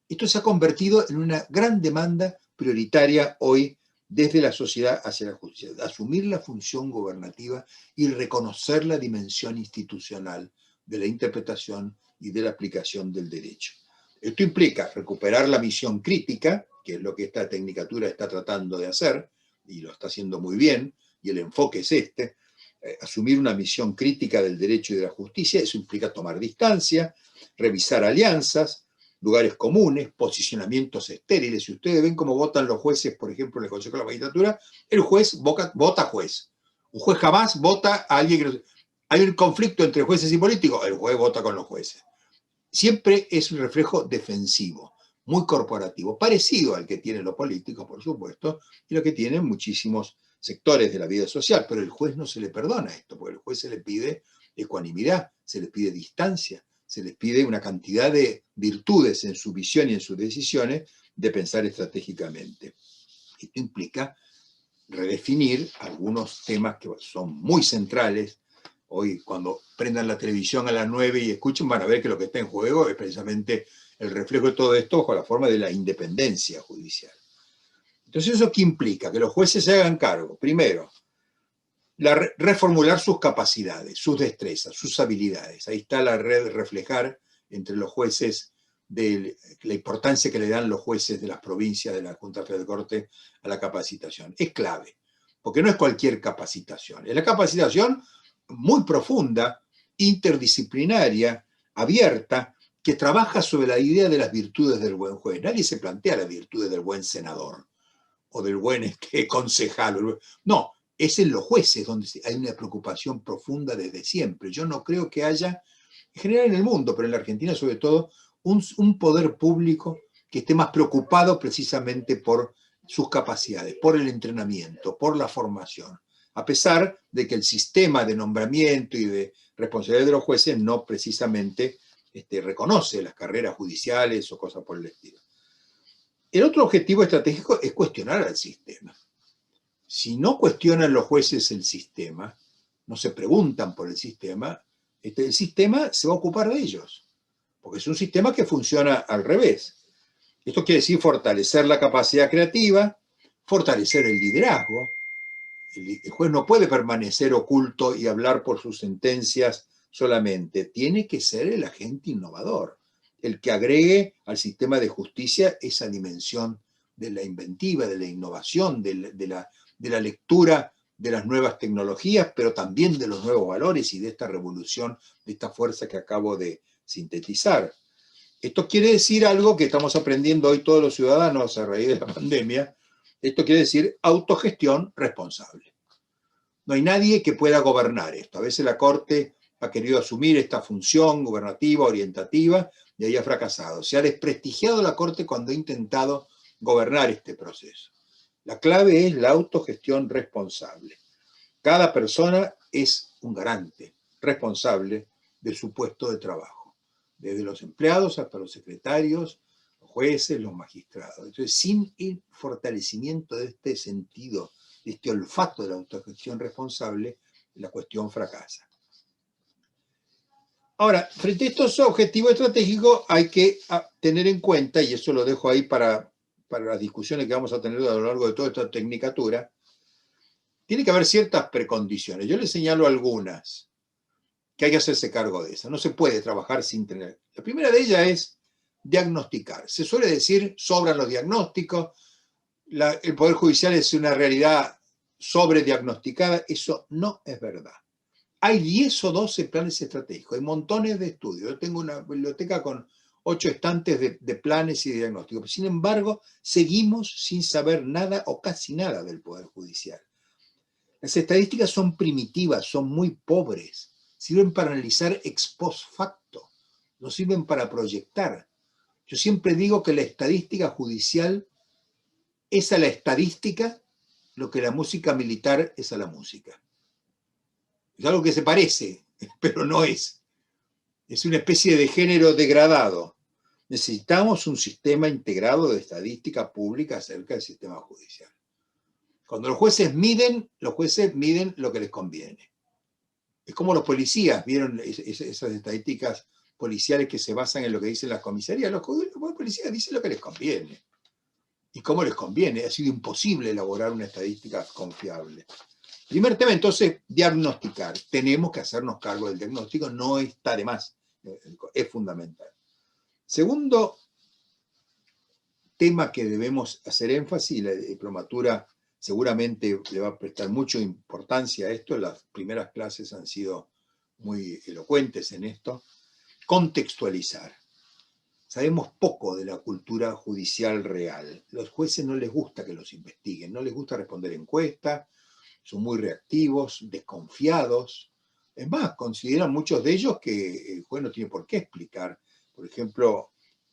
Esto se ha convertido en una gran demanda prioritaria hoy desde la sociedad hacia la justicia. Asumir la función gubernativa y reconocer la dimensión institucional de la interpretación y de la aplicación del derecho. Esto implica recuperar la visión crítica, que es lo que esta tecnicatura está tratando de hacer, y lo está haciendo muy bien, y el enfoque es este, asumir una visión crítica del derecho y de la justicia. Eso implica tomar distancia, revisar alianzas, lugares comunes, posicionamientos estériles. Si ustedes ven cómo votan los jueces, por ejemplo, en el Consejo de la Magistratura, el juez vota juez. Un juez jamás vota a alguien que... Hay un conflicto entre jueces y políticos, el juez vota con los jueces. Siempre es un reflejo defensivo, muy corporativo, parecido al que tienen los políticos, por supuesto, y lo que tienen muchísimos sectores de la vida social, pero el juez no se le perdona esto, porque al juez se le pide ecuanimidad, se le pide distancia, se les pide una cantidad de virtudes en su visión y en sus decisiones de pensar estratégicamente. Esto implica redefinir algunos temas que son muy centrales. Hoy, cuando prendan la televisión a las 9 y escuchen, van a ver que lo que está en juego es precisamente el reflejo de todo esto bajo la forma de la independencia judicial. Entonces, ¿eso qué implica? Que los jueces se hagan cargo, primero, reformular sus capacidades, sus destrezas, sus habilidades. Ahí está la red reflejar entre los jueces, de la importancia que le dan los jueces de las provincias, de la Junta Federal de Corte a la capacitación. Es clave, porque no es cualquier capacitación. Es la capacitación muy profunda, interdisciplinaria, abierta, que trabaja sobre la idea de las virtudes del buen juez. Nadie se plantea las virtudes del buen senador o del buen concejal. No, es en los jueces donde hay una preocupación profunda desde siempre. Yo no creo que haya, en general en el mundo, pero en la Argentina sobre todo, un poder público que esté más preocupado precisamente por sus capacidades, por el entrenamiento, por la formación. A pesar de que el sistema de nombramiento y de responsabilidad de los jueces no precisamente reconoce las carreras judiciales o cosas por el estilo. El otro objetivo estratégico es cuestionar al sistema. Si no cuestionan los jueces el sistema, no se preguntan por el sistema se va a ocupar de ellos, porque es un sistema que funciona al revés. Esto quiere decir fortalecer la capacidad creativa, fortalecer el liderazgo, el juez no puede permanecer oculto y hablar por sus sentencias solamente. Tiene que ser el agente innovador, el que agregue al sistema de justicia esa dimensión de la inventiva, de la innovación, de la lectura de las nuevas tecnologías, pero también de los nuevos valores y de esta revolución, de esta fuerza que acabo de sintetizar. Esto quiere decir algo que estamos aprendiendo hoy todos los ciudadanos a raíz de la pandemia. Esto quiere decir autogestión responsable. No hay nadie que pueda gobernar esto. A veces la Corte ha querido asumir esta función gubernativa, orientativa, y ahí ha fracasado. Se ha desprestigiado la Corte cuando ha intentado gobernar este proceso. La clave es la autogestión responsable. Cada persona es un garante responsable de su puesto de trabajo, desde los empleados hasta los secretarios, los jueces, los magistrados. Entonces, sin el fortalecimiento de este sentido, de este olfato de la autogestión responsable, la cuestión fracasa. Ahora, frente a estos objetivos estratégicos hay que tener en cuenta, y eso lo dejo ahí para las discusiones que vamos a tener a lo largo de toda esta tecnicatura, tiene que haber ciertas precondiciones. Yo les señalo algunas que hay que hacerse cargo de esas. No se puede trabajar sin tener. La primera de ellas es diagnosticar. Se suele decir, sobran los diagnósticos, el Poder Judicial es una realidad sobrediagnosticada. Eso no es verdad. Hay 10 o 12 planes estratégicos, hay montones de estudios. Yo tengo una biblioteca con 8 estantes de planes y de diagnósticos. Sin embargo, seguimos sin saber nada o casi nada del Poder Judicial. Las estadísticas son primitivas, son muy pobres. Sirven para analizar ex post facto, no sirven para proyectar. Yo siempre digo que la estadística judicial es a la estadística lo que la música militar es a la música. Es algo que se parece, pero no es. Es una especie de género degradado. Necesitamos un sistema integrado de estadística pública acerca del sistema judicial. Cuando los jueces miden lo que les conviene. Es como los policías, ¿vieron esas estadísticas policiales que se basan en lo que dicen las comisarías? Los policías dicen lo que les conviene. ¿Y cómo les conviene? Ha sido imposible elaborar una estadística confiable. Primer tema, entonces, diagnosticar. Tenemos que hacernos cargo del diagnóstico, no está de más, es fundamental. Segundo tema que debemos hacer énfasis, y la diplomatura seguramente le va a prestar mucha importancia a esto, las primeras clases han sido muy elocuentes en esto, contextualizar. Sabemos poco de la cultura judicial real. Los jueces no les gusta que los investiguen, no les gusta responder encuestas, son muy reactivos, desconfiados. Es más, consideran muchos de ellos que el juez no tiene por qué explicar. Por ejemplo,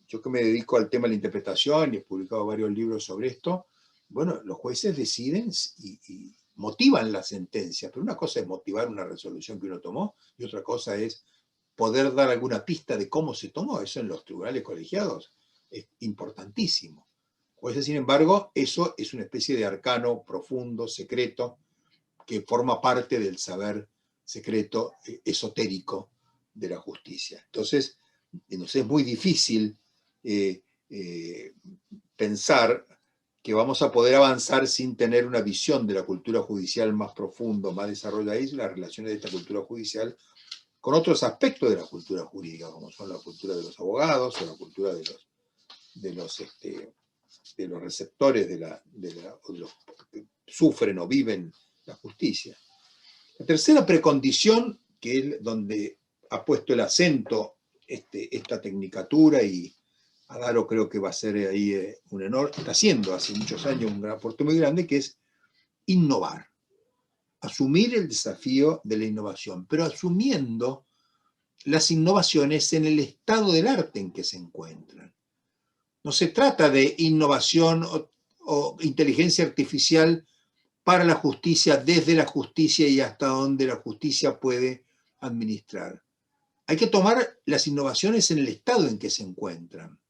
yo que me dedico al tema de la interpretación y he publicado varios libros sobre esto, bueno, los jueces deciden y motivan la sentencia, pero una cosa es motivar una resolución que uno tomó y otra cosa es poder dar alguna pista de cómo se tomó. Eso en los tribunales colegiados es importantísimo. Jueces, sin embargo, eso es una especie de arcano profundo, secreto, que forma parte del saber secreto esotérico de la justicia. Entonces es muy difícil pensar que vamos a poder avanzar sin tener una visión de la cultura judicial más profundo, más desarrollada, y las relaciones de esta cultura judicial con otros aspectos de la cultura jurídica, como son la cultura de los abogados o la cultura de los receptores de los que sufren o viven la justicia. La tercera precondición, que es donde ha puesto el acento esta tecnicatura, y Adaro creo que va a ser ahí un enorme, está haciendo hace muchos años un aporte muy grande, que es innovar. Asumir el desafío de la innovación, pero asumiendo las innovaciones en el estado del arte en que se encuentran. No se trata de innovación o inteligencia artificial para la justicia, desde la justicia y hasta donde la justicia puede administrar. Hay que tomar las innovaciones en el estado en que se encuentran.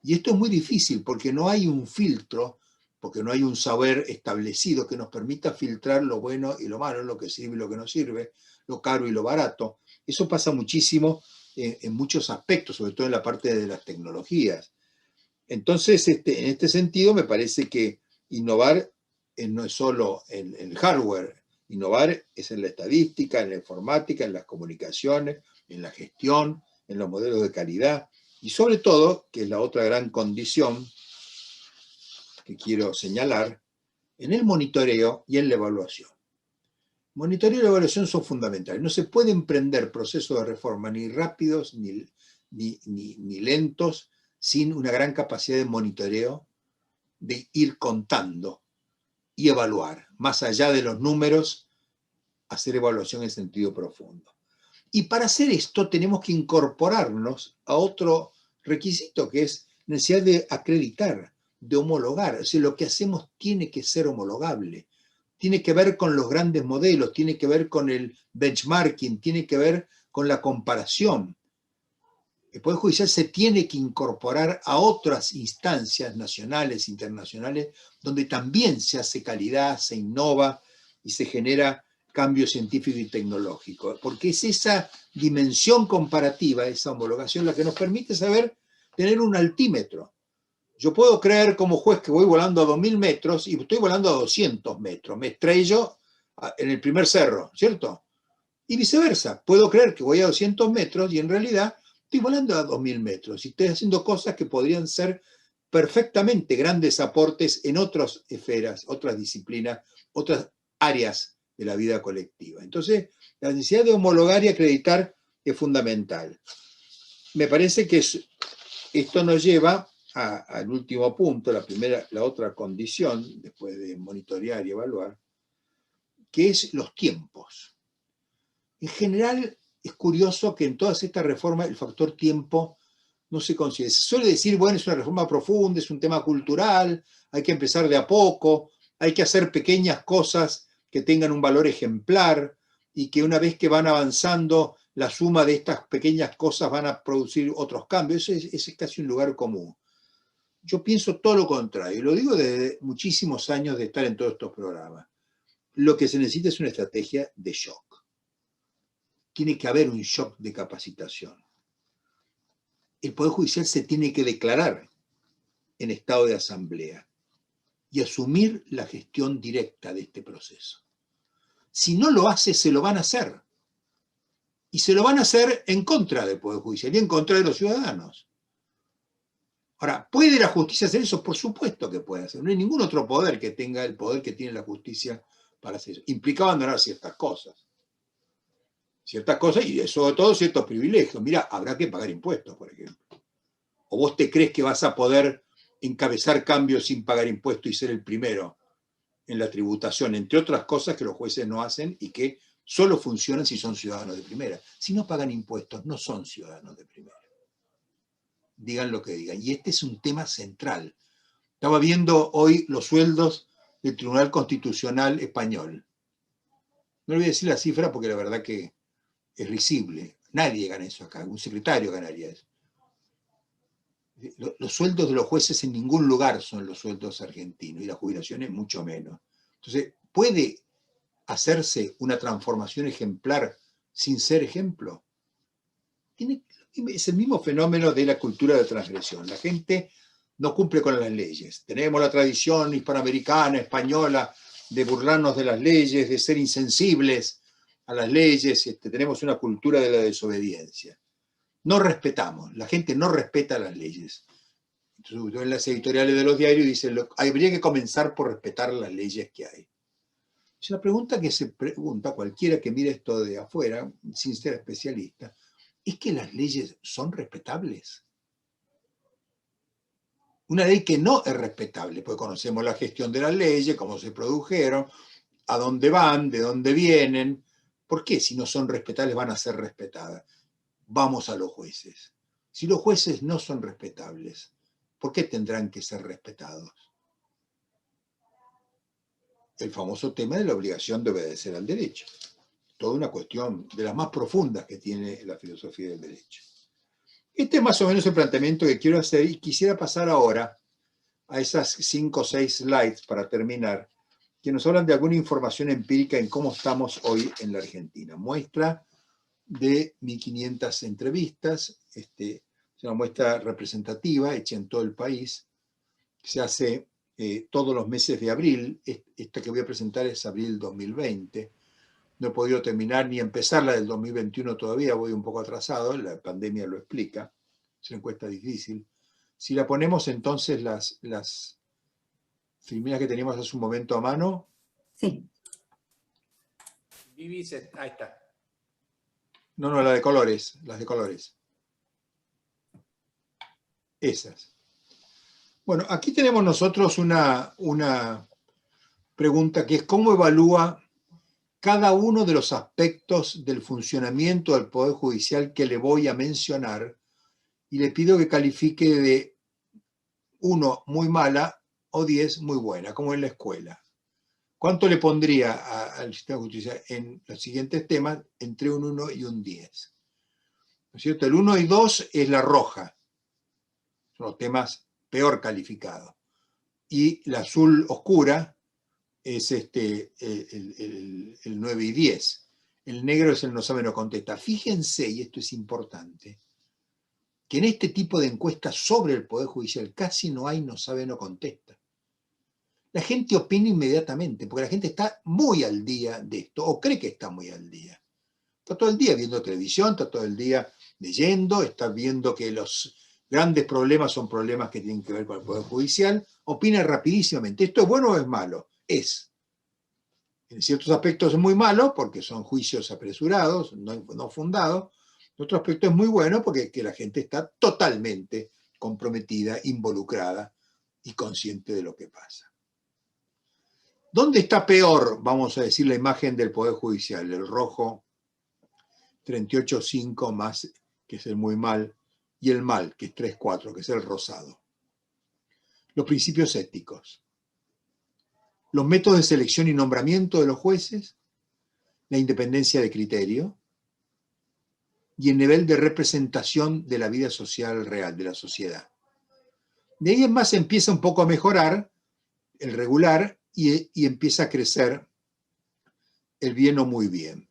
Y esto es muy difícil porque no hay un filtro, porque no hay un saber establecido que nos permita filtrar lo bueno y lo malo, lo que sirve y lo que no sirve, lo caro y lo barato. Eso pasa muchísimo en muchos aspectos, sobre todo en la parte de las tecnologías. Entonces, en este sentido, me parece que innovar no es solo en el hardware, innovar es en la estadística, en la informática, en las comunicaciones, en la gestión, en los modelos de calidad, y sobre todo, que es la otra gran condición que quiero señalar, en el monitoreo y en la evaluación. Monitoreo y la evaluación son fundamentales. No se puede emprender procesos de reforma ni rápidos ni lentos sin una gran capacidad de monitoreo, de ir contando y evaluar. Más allá de los números, hacer evaluación en sentido profundo. Y para hacer esto tenemos que incorporarnos a otro requisito, que es necesidad de acreditar, de homologar. O sea, lo que hacemos tiene que ser homologable. Tiene que ver con los grandes modelos, tiene que ver con el benchmarking, tiene que ver con la comparación. El Poder Judicial se tiene que incorporar a otras instancias nacionales, internacionales, donde también se hace calidad, se innova y se genera cambio científico y tecnológico. Porque es esa dimensión comparativa, esa homologación, la que nos permite saber tener un altímetro. Yo puedo creer como juez que voy volando a 2000 metros y estoy volando a 200 metros. Me estrello en el primer cerro, ¿cierto? Y viceversa. Puedo creer que voy a 200 metros y en realidad estoy volando a 2000 metros y estoy haciendo cosas que podrían ser perfectamente grandes aportes en otras esferas, otras disciplinas, otras áreas de la vida colectiva. Entonces, la necesidad de homologar y acreditar es fundamental. Me parece que esto nos lleva al último punto, la otra condición, después de monitorear y evaluar, que es los tiempos. En general, es curioso que en todas estas reformas el factor tiempo no se considera. Se suele decir, bueno, es una reforma profunda, es un tema cultural, hay que empezar de a poco, hay que hacer pequeñas cosas que tengan un valor ejemplar y que una vez que van avanzando, la suma de estas pequeñas cosas van a producir otros cambios. Ese es casi un lugar común. Yo pienso todo lo contrario, y lo digo desde muchísimos años de estar en todos estos programas. Lo que se necesita es una estrategia de shock. Tiene que haber un shock de capacitación. El Poder Judicial se tiene que declarar en estado de asamblea y asumir la gestión directa de este proceso. Si no lo hace, se lo van a hacer. Y se lo van a hacer en contra del Poder Judicial y en contra de los ciudadanos. Ahora, ¿puede la justicia hacer eso? Por supuesto que puede hacer. No hay ningún otro poder que tenga el poder que tiene la justicia para hacer eso. Implica abandonar ciertas cosas. Ciertas cosas y sobre todo ciertos privilegios. Mira, habrá que pagar impuestos, por ejemplo. ¿O vos te crees que vas a poder encabezar cambios sin pagar impuestos y ser el primero en la tributación? Entre otras cosas que los jueces no hacen y que solo funcionan si son ciudadanos de primera. Si no pagan impuestos, no son ciudadanos de primera. Digan lo que digan. Y este es un tema central. Estaba viendo hoy los sueldos del Tribunal Constitucional Español. No le voy a decir la cifra porque la verdad que es risible. Nadie gana eso acá. Un secretario ganaría eso. Los sueldos de los jueces en ningún lugar son los sueldos argentinos y las jubilaciones mucho menos. Entonces, ¿puede hacerse una transformación ejemplar sin ser ejemplo? Es el mismo fenómeno de la cultura de transgresión. La gente no cumple con las leyes. Tenemos la tradición hispanoamericana, española, de burlarnos de las leyes, de ser insensibles a las leyes. Tenemos una cultura de la desobediencia. No respetamos, la gente no respeta las leyes. Entonces, en las editoriales de los diarios dicen, habría que comenzar por respetar las leyes que hay. Es una pregunta que se pregunta cualquiera que mire esto de afuera, sin ser especialista, ¿es que las leyes son respetables? Una ley que no es respetable, pues conocemos la gestión de las leyes, cómo se produjeron, a dónde van, de dónde vienen. ¿Por qué si no son respetables van a ser respetadas? Vamos a los jueces. Si los jueces no son respetables, ¿por qué tendrán que ser respetados? El famoso tema de la obligación de obedecer al derecho. Toda una cuestión de las más profundas que tiene la filosofía del derecho. Este es más o menos el planteamiento que quiero hacer y quisiera pasar ahora a esas 5 o 6 slides para terminar, que nos hablan de alguna información empírica en cómo estamos hoy en la Argentina. Muestra de 1.500 entrevistas, es una muestra representativa hecha en todo el país, se hace todos los meses de abril. Esta que voy a presentar es abril 2020. No he podido terminar ni empezar la del 2021 todavía, voy un poco atrasado, la pandemia lo explica, es una encuesta difícil. Si la ponemos entonces las filminas que teníamos hace un momento a mano. Sí. Vivi, ahí está. No, la de colores, las de colores. Esas. Bueno, aquí tenemos nosotros una pregunta que es ¿cómo evalúa cada uno de los aspectos del funcionamiento del Poder Judicial que le voy a mencionar? Y le pido que califique de 1 muy mala o 10 muy buena, como en la escuela. ¿Cuánto le pondría al sistema de justicia en los siguientes temas? Entre un 1 y un 10. ¿No es cierto? El 1 y 2 es la roja. Son los temas peor calificados. Y la azul oscura es el 9 y 10. El negro es el no sabe, no contesta. Fíjense, y esto es importante, que en este tipo de encuestas sobre el Poder Judicial casi no hay no sabe, no contesta. La gente opina inmediatamente, porque la gente está muy al día de esto, o cree que está muy al día. Está todo el día viendo televisión, está todo el día leyendo, está viendo que los grandes problemas son problemas que tienen que ver con el Poder Judicial, opina rapidísimamente. ¿Esto es bueno o es malo? Es. En ciertos aspectos es muy malo, porque son juicios apresurados, no fundados. En otro aspecto es muy bueno, porque la gente está totalmente comprometida, involucrada y consciente de lo que pasa. ¿Dónde está peor, vamos a decir, la imagen del Poder Judicial? El rojo 38,5 más, que es el muy mal, y el mal, que es 3,4, que es el rosado. Los principios éticos. Los métodos de selección y nombramiento de los jueces, la independencia de criterio y el nivel de representación de la vida social real, de la sociedad. De ahí en más empieza un poco a mejorar el regular y empieza a crecer el bien o muy bien.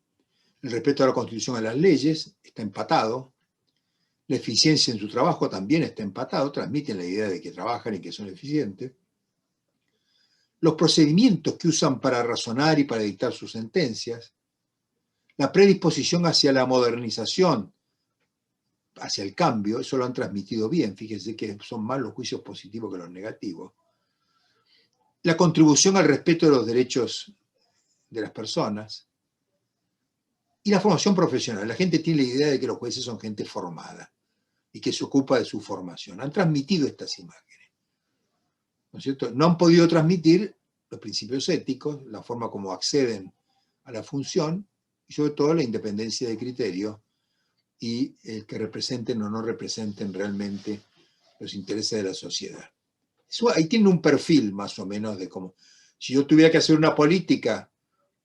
El respeto a la Constitución, a las leyes, está empatado. La eficiencia en su trabajo también está empatado, transmiten la idea de que trabajan y que son eficientes. Los procedimientos que usan para razonar y para dictar sus sentencias, la predisposición hacia la modernización, hacia el cambio, eso lo han transmitido bien, fíjense que son más los juicios positivos que los negativos. La contribución al respeto de los derechos de las personas y la formación profesional. La gente tiene la idea de que los jueces son gente formada y que se ocupa de su formación. Han transmitido estas imágenes, ¿no es cierto? No han podido transmitir los principios éticos, la forma como acceden a la función y sobre todo la independencia de criterio y que representen o no representen realmente los intereses de la sociedad. Eso, ahí tienen un perfil más o menos de cómo, si yo tuviera que hacer una política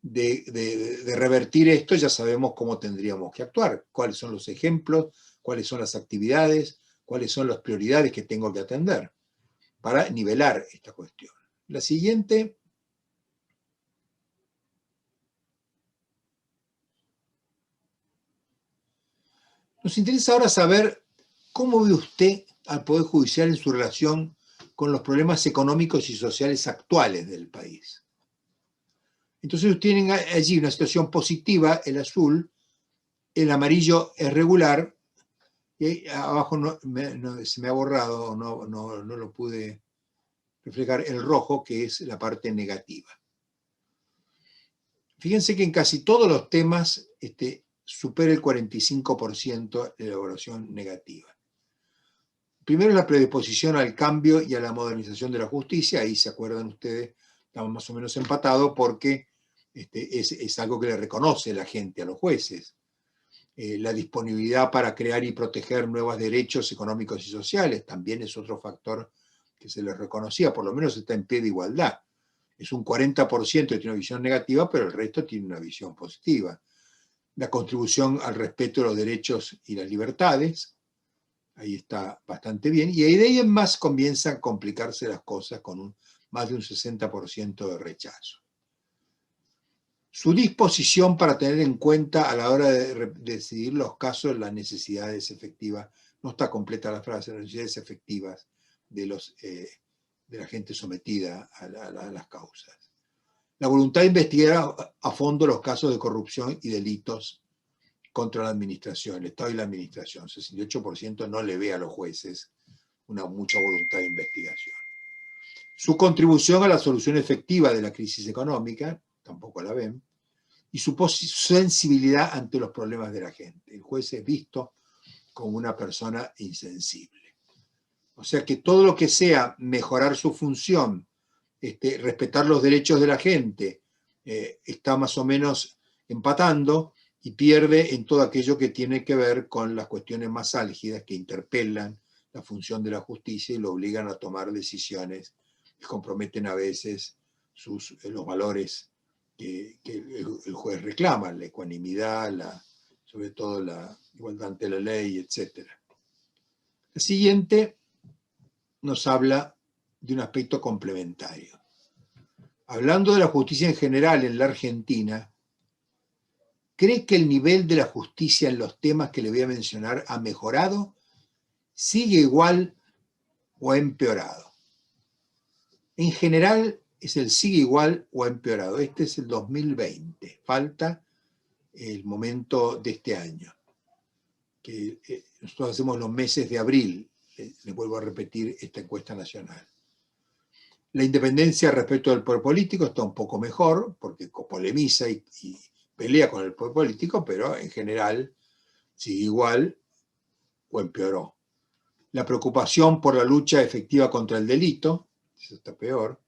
de revertir esto, ya sabemos cómo tendríamos que actuar, cuáles son los ejemplos, cuáles son las actividades, cuáles son las prioridades que tengo que atender para nivelar esta cuestión. La siguiente. Nos interesa ahora saber cómo ve usted al Poder Judicial en su relación con los problemas económicos y sociales actuales del país. Entonces tienen allí una situación positiva, el azul, el amarillo es regular, y abajo se me ha borrado, no lo pude reflejar, el rojo, que es la parte negativa. Fíjense que en casi todos los temas supera el 45% de la evaluación negativa. Primero es la predisposición al cambio y a la modernización de la justicia, ahí se acuerdan ustedes, estamos más o menos empatados porque es algo que le reconoce la gente a los jueces. La disponibilidad para crear y proteger nuevos derechos económicos y sociales también es otro factor que se les reconocía, por lo menos está en pie de igualdad. Es un 40% que tiene una visión negativa, pero el resto tiene una visión positiva. La contribución al respeto de los derechos y las libertades, ahí está bastante bien, y de ahí en más comienzan a complicarse las cosas con más de un 60% de rechazo. Su disposición para tener en cuenta a la hora de decidir los casos las necesidades efectivas, no está completa la frase, las necesidades efectivas de de la gente sometida a las causas. La voluntad de investigar a fondo los casos de corrupción y delitos contra la administración, el Estado y la administración. 68% no le ve a los jueces mucha voluntad de investigación. Su contribución a la solución efectiva de la crisis económica, tampoco la ven, y su sensibilidad ante los problemas de la gente. El juez es visto como una persona insensible. O sea que todo lo que sea mejorar su función, respetar los derechos de la gente, está más o menos empatando y pierde en todo aquello que tiene que ver con las cuestiones más álgidas que interpelan la función de la justicia y lo obligan a tomar decisiones que comprometen a veces los valores que el juez reclama, la ecuanimidad, sobre todo la igualdad ante la ley, etc. La siguiente nos habla de un aspecto complementario. Hablando de la justicia en general en la Argentina, ¿cree que el nivel de la justicia en los temas que le voy a mencionar ha mejorado, sigue igual o ha empeorado? En general es el sigue igual o ha empeorado. Este es el 2020, falta el momento de este año, que nosotros hacemos los meses de abril, les vuelvo a repetir esta encuesta nacional. La independencia respecto del poder político está un poco mejor, porque polemiza y pelea con el poder político, pero en general sigue igual o empeoró. La preocupación por la lucha efectiva contra el delito, eso está peor,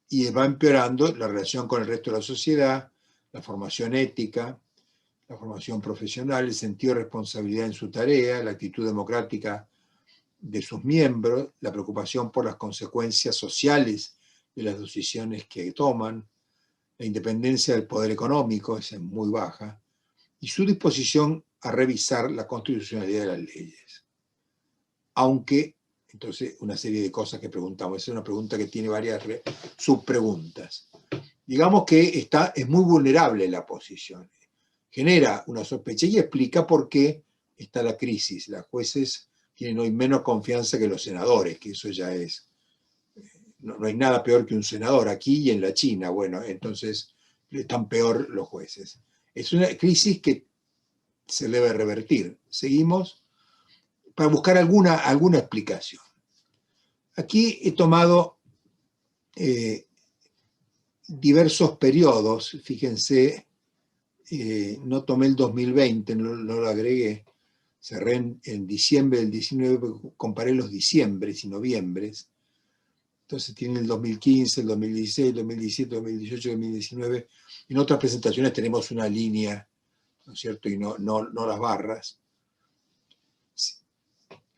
y va empeorando la relación con el resto de la sociedad, la formación ética, la formación profesional, el sentido de responsabilidad en su tarea, la actitud democrática de sus miembros, la preocupación por las consecuencias sociales de las decisiones que toman, la independencia del poder económico es muy baja, y su disposición a revisar la constitucionalidad de las leyes. Aunque, entonces, una serie de cosas que preguntamos, es una pregunta que tiene varias subpreguntas. Digamos que es muy vulnerable la posición, genera una sospecha y explica por qué está la crisis. Las jueces tienen hoy menos confianza que los senadores, que eso ya es, no hay nada peor que un senador aquí y en la China, bueno, entonces están peor los jueces. Es una crisis que se debe revertir. Seguimos para buscar alguna explicación. Aquí he tomado diversos periodos, fíjense, no tomé el 2020, no lo agregué, cerré en diciembre del 19, comparé los diciembres y noviembres, entonces tienen el 2015, el 2016, el 2017, 2018, 2019, en otras presentaciones tenemos una línea, ¿no es cierto?, y no las barras.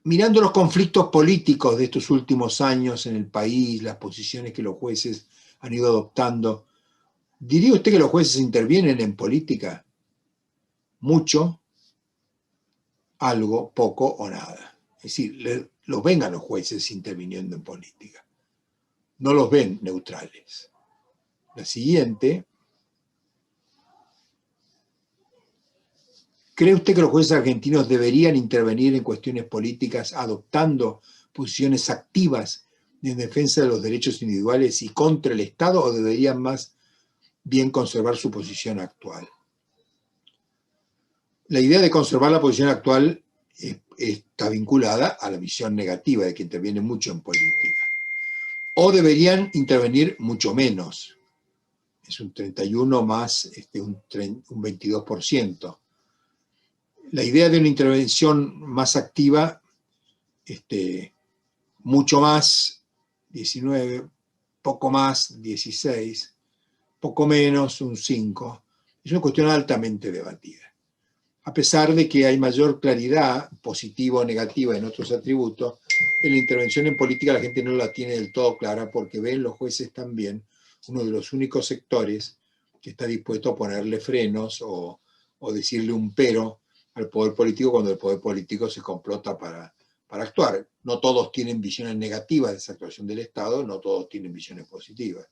Mirando los conflictos políticos de estos últimos años en el país, las posiciones que los jueces han ido adoptando, ¿diría usted que los jueces intervienen en política? Mucho, algo, poco o nada. Es decir, los ven a los jueces interviniendo en política. No los ven neutrales. La siguiente. ¿Cree usted que los jueces argentinos deberían intervenir en cuestiones políticas adoptando posiciones activas en defensa de los derechos individuales y contra el Estado o deberían más bien conservar su posición actual? La idea de conservar la posición actual está vinculada a la visión negativa de que interviene mucho en política. O deberían intervenir mucho menos. Es un 31 más un 22%. La idea de una intervención más activa, mucho más, 19, poco más, 16, poco menos, un 5. Es una cuestión altamente debatida. A pesar de que hay mayor claridad, positiva o negativa en otros atributos, en la intervención en política la gente no la tiene del todo clara porque ven los jueces también uno de los únicos sectores que está dispuesto a ponerle frenos o decirle un pero al poder político cuando el poder político se complota para actuar. No todos tienen visiones negativas de esa actuación del Estado, no todos tienen visiones positivas.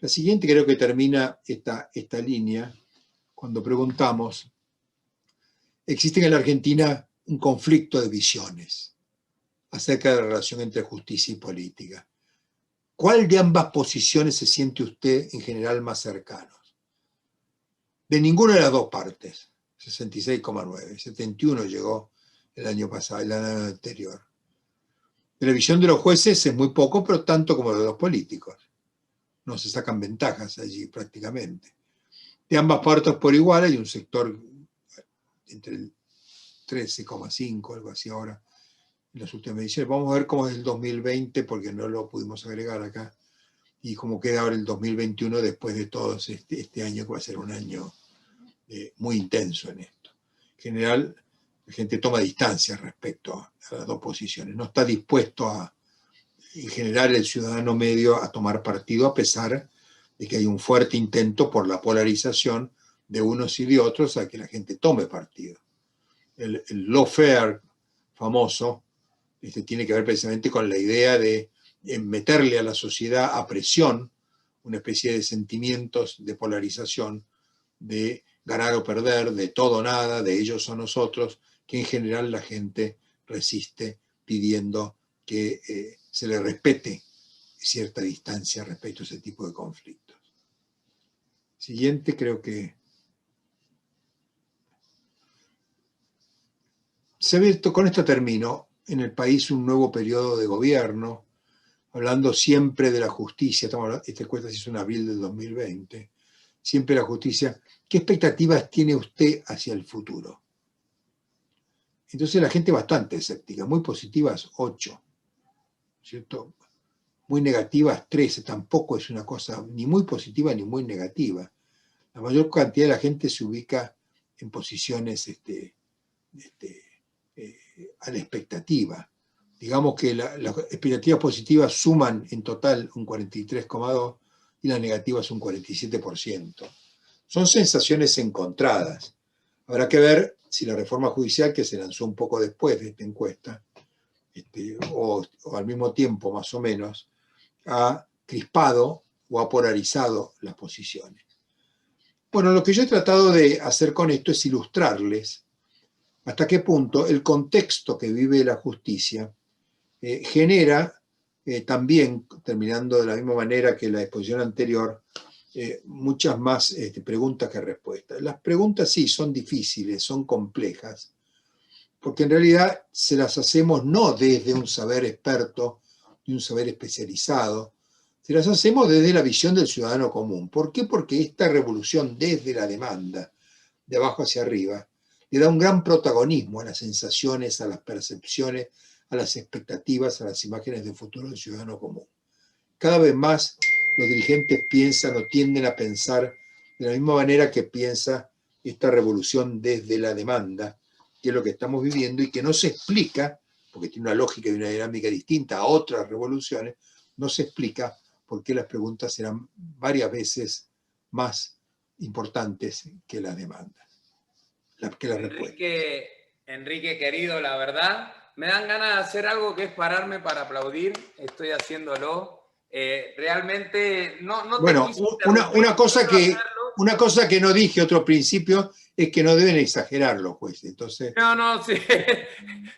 La siguiente creo que termina esta línea cuando preguntamos: existe en la Argentina un conflicto de visiones. acerca de la relación entre justicia y política. ¿Cuál de ambas posiciones se siente usted en general más cercano? De ninguna de las dos partes, 66,9, 71 llegó el año pasado, el año anterior. De la visión de los jueces es muy poco, pero tanto como de los políticos. No se sacan ventajas allí prácticamente. De ambas partes por igual hay un sector entre el 13,5, algo así ahora, en las últimas mediciones. Vamos a ver cómo es el 2020, porque no lo pudimos agregar acá, y cómo queda ahora el 2021 después de todo este año, que va a ser un año muy intenso en esto. En general, la gente toma distancia respecto a las dos posiciones. No está dispuesto en general, el ciudadano medio a tomar partido, a pesar de que hay un fuerte intento por la polarización de unos y de otros a que la gente tome partido. El lawfare famoso tiene que ver precisamente con la idea de meterle a la sociedad a presión una especie de sentimientos de polarización, de ganar o perder, de todo o nada, de ellos o nosotros, que en general la gente resiste pidiendo que se le respete cierta distancia respecto a ese tipo de conflictos. Siguiente, creo que se ha abierto, con esto termino, en el país un nuevo periodo de gobierno, hablando siempre de la justicia. Esta encuesta se hizo en abril del 2020. Siempre la justicia. ¿Qué expectativas tiene usted hacia el futuro? Entonces la gente bastante escéptica, muy positivas 8, ¿cierto? Muy negativas 13, tampoco es una cosa ni muy positiva ni muy negativa. La mayor cantidad de la gente se ubica en posiciones a la expectativa. Digamos que las expectativas positivas suman en total un 43,2% y las negativas un 47%. Son sensaciones encontradas. Habrá que ver si la reforma judicial, que se lanzó un poco después de esta encuesta, o al mismo tiempo más o menos, ha crispado o ha polarizado las posiciones. Bueno, lo que yo he tratado de hacer con esto es ilustrarles hasta qué punto el contexto que vive la justicia genera también, terminando de la misma manera que la exposición anterior, muchas más preguntas que respuestas. Las preguntas sí son difíciles, son complejas, porque en realidad se las hacemos no desde un saber experto y un saber especializado, se las hacemos desde la visión del ciudadano común. ¿Por qué? Porque esta revolución desde la demanda, de abajo hacia arriba, le da un gran protagonismo a las sensaciones, a las percepciones, a las expectativas, a las imágenes de futuro del ciudadano común. Cada vez más los dirigentes piensan o tienden a pensar de la misma manera que piensa esta revolución desde la demanda, que es lo que estamos viviendo y que no se explica, porque tiene una lógica y una dinámica distinta a otras revoluciones, no se explica por qué las preguntas serán varias veces más importantes que las demandas, que las respuestas. Enrique, querido, la verdad, me dan ganas de hacer algo que es pararme para aplaudir, estoy haciéndolo. Realmente no bueno, te quise una cosa que no dije otro principio es que no deben exagerar los jueces. Entonces... No, sí.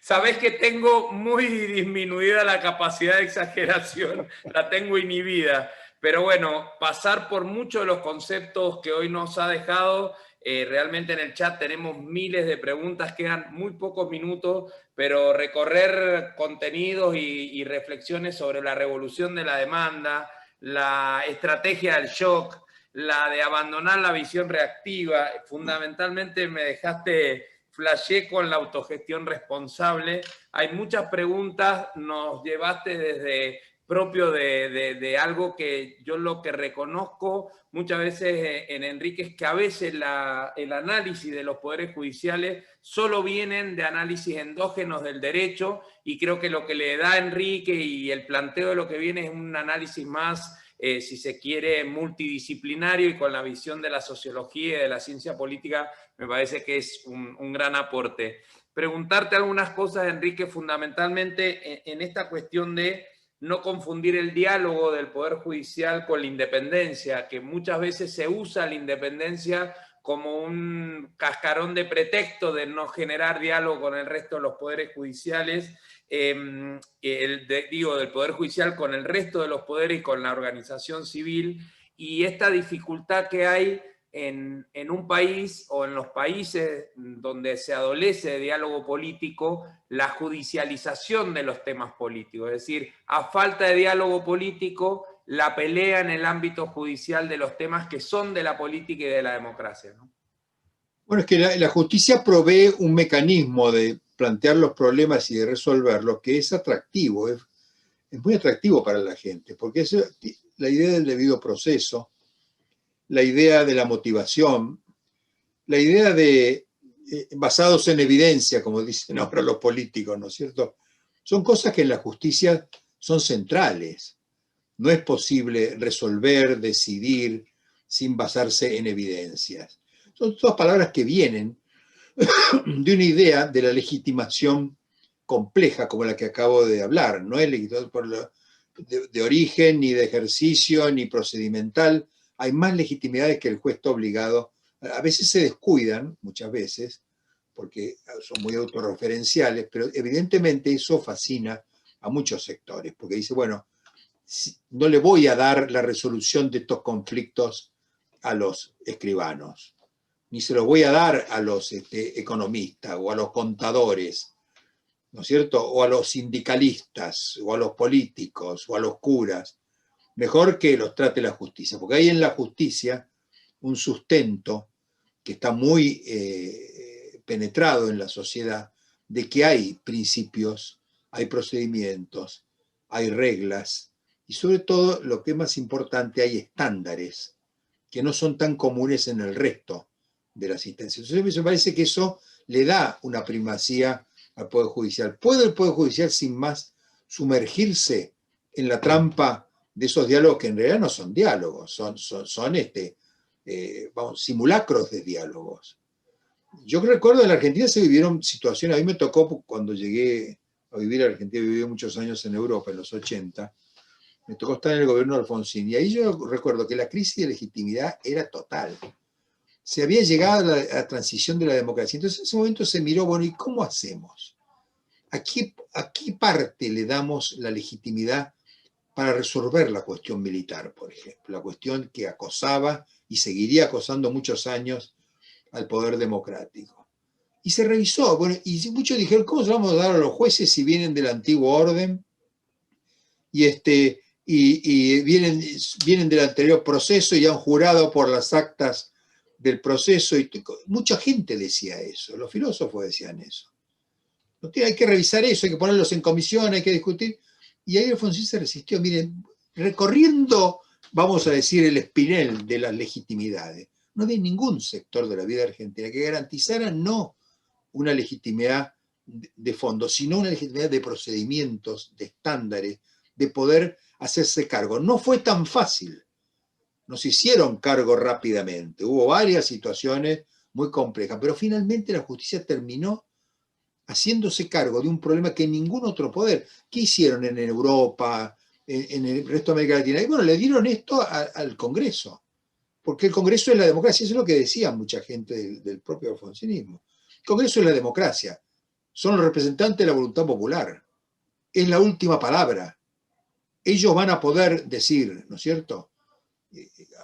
Sabés que tengo muy disminuida la capacidad de exageración, la tengo inhibida. Pero bueno, pasar por muchos de los conceptos que hoy nos ha dejado. Realmente en el chat tenemos miles de preguntas, quedan muy pocos minutos, pero recorrer contenidos y reflexiones sobre la revolución de la demanda, la estrategia del shock, la de abandonar la visión reactiva, fundamentalmente me dejaste flashé con la autogestión responsable. Hay muchas preguntas, nos llevaste desde propio de algo que yo lo que reconozco muchas veces en Enrique es que a veces el análisis de los poderes judiciales solo vienen de análisis endógenos del derecho, y creo que lo que le da a Enrique y el planteo de lo que viene es un análisis más, si se quiere, multidisciplinario y con la visión de la sociología y de la ciencia política. Me parece que es un gran aporte. Preguntarte algunas cosas, Enrique, fundamentalmente en esta cuestión de no confundir el diálogo del Poder Judicial con la independencia, que muchas veces se usa la independencia como un cascarón de pretexto de no generar diálogo con el resto de los poderes judiciales. del Poder Judicial con el resto de los poderes y con la organización civil, y esta dificultad que hay en un país o en los países donde se adolece de diálogo político, la judicialización de los temas políticos. Es decir, a falta de diálogo político, la pelea en el ámbito judicial de los temas que son de la política y de la democracia, ¿no? Bueno, es que la justicia provee un mecanismo de plantear los problemas y de resolverlos que es atractivo, es muy atractivo para la gente, porque es la idea del debido proceso, la idea de la motivación, la idea de basados en evidencia, como dicen ahora los políticos, ¿no es cierto? Son cosas que en la justicia son centrales. No es posible resolver, decidir, sin basarse en evidencias. Son todas palabras que vienen de una idea de la legitimación compleja como la que acabo de hablar. No es legitimación de origen, ni de ejercicio, ni procedimental. Hay más legitimidades que el juez está obligado. A veces se descuidan, muchas veces, porque son muy autorreferenciales, pero evidentemente eso fascina a muchos sectores, porque dice, bueno, no le voy a dar la resolución de estos conflictos a los escribanos, ni se los voy a dar a los economistas o a los contadores, ¿no es cierto? O a los sindicalistas, o a los políticos, o a los curas. Mejor que los trate la justicia, porque hay en la justicia un sustento que está muy penetrado en la sociedad, de que hay principios, hay procedimientos, hay reglas, y sobre todo, lo que es más importante, hay estándares que no son tan comunes en el resto de la asistencia. Entonces me parece que eso le da una primacía al Poder Judicial. ¿Puede el Poder Judicial sin más sumergirse en la trampa de esos diálogos que en realidad no son diálogos, son simulacros de diálogos? Yo recuerdo en la Argentina se vivieron situaciones, a mí me tocó cuando llegué a vivir a Argentina, viví muchos años en Europa, en los 80, me tocó estar en el gobierno de Alfonsín, y ahí yo recuerdo que la crisis de legitimidad era total. Se había llegado a la transición de la democracia, entonces en ese momento se miró, bueno, ¿y cómo hacemos? ¿A qué parte le damos la legitimidad para resolver la cuestión militar, por ejemplo? La cuestión que acosaba y seguiría acosando muchos años al poder democrático. Y se revisó, bueno, y muchos dijeron, ¿cómo se vamos a dar a los jueces si vienen del antiguo orden y vienen del anterior proceso y han jurado por las actas del proceso? Y mucha gente decía eso, los filósofos decían eso. Hay que revisar eso, hay que ponerlos en comisión, hay que discutir. Y ahí Alfonsín se resistió, miren, recorriendo, vamos a decir, el espinel de las legitimidades. No había ningún sector de la vida argentina que garantizara no una legitimidad de fondo, sino una legitimidad de procedimientos, de estándares, de poder hacerse cargo. No fue tan fácil. Nos hicieron cargo rápidamente. Hubo varias situaciones muy complejas, pero finalmente la justicia terminó haciéndose cargo de un problema que ningún otro poder. ¿Qué hicieron en Europa, en el resto de América Latina? Y bueno, le dieron esto al Congreso, porque el Congreso es la democracia. Eso es lo que decía mucha gente del propio alfonsinismo. El Congreso es la democracia. Son los representantes de la voluntad popular. Es la última palabra. Ellos van a poder decir, ¿no es cierto?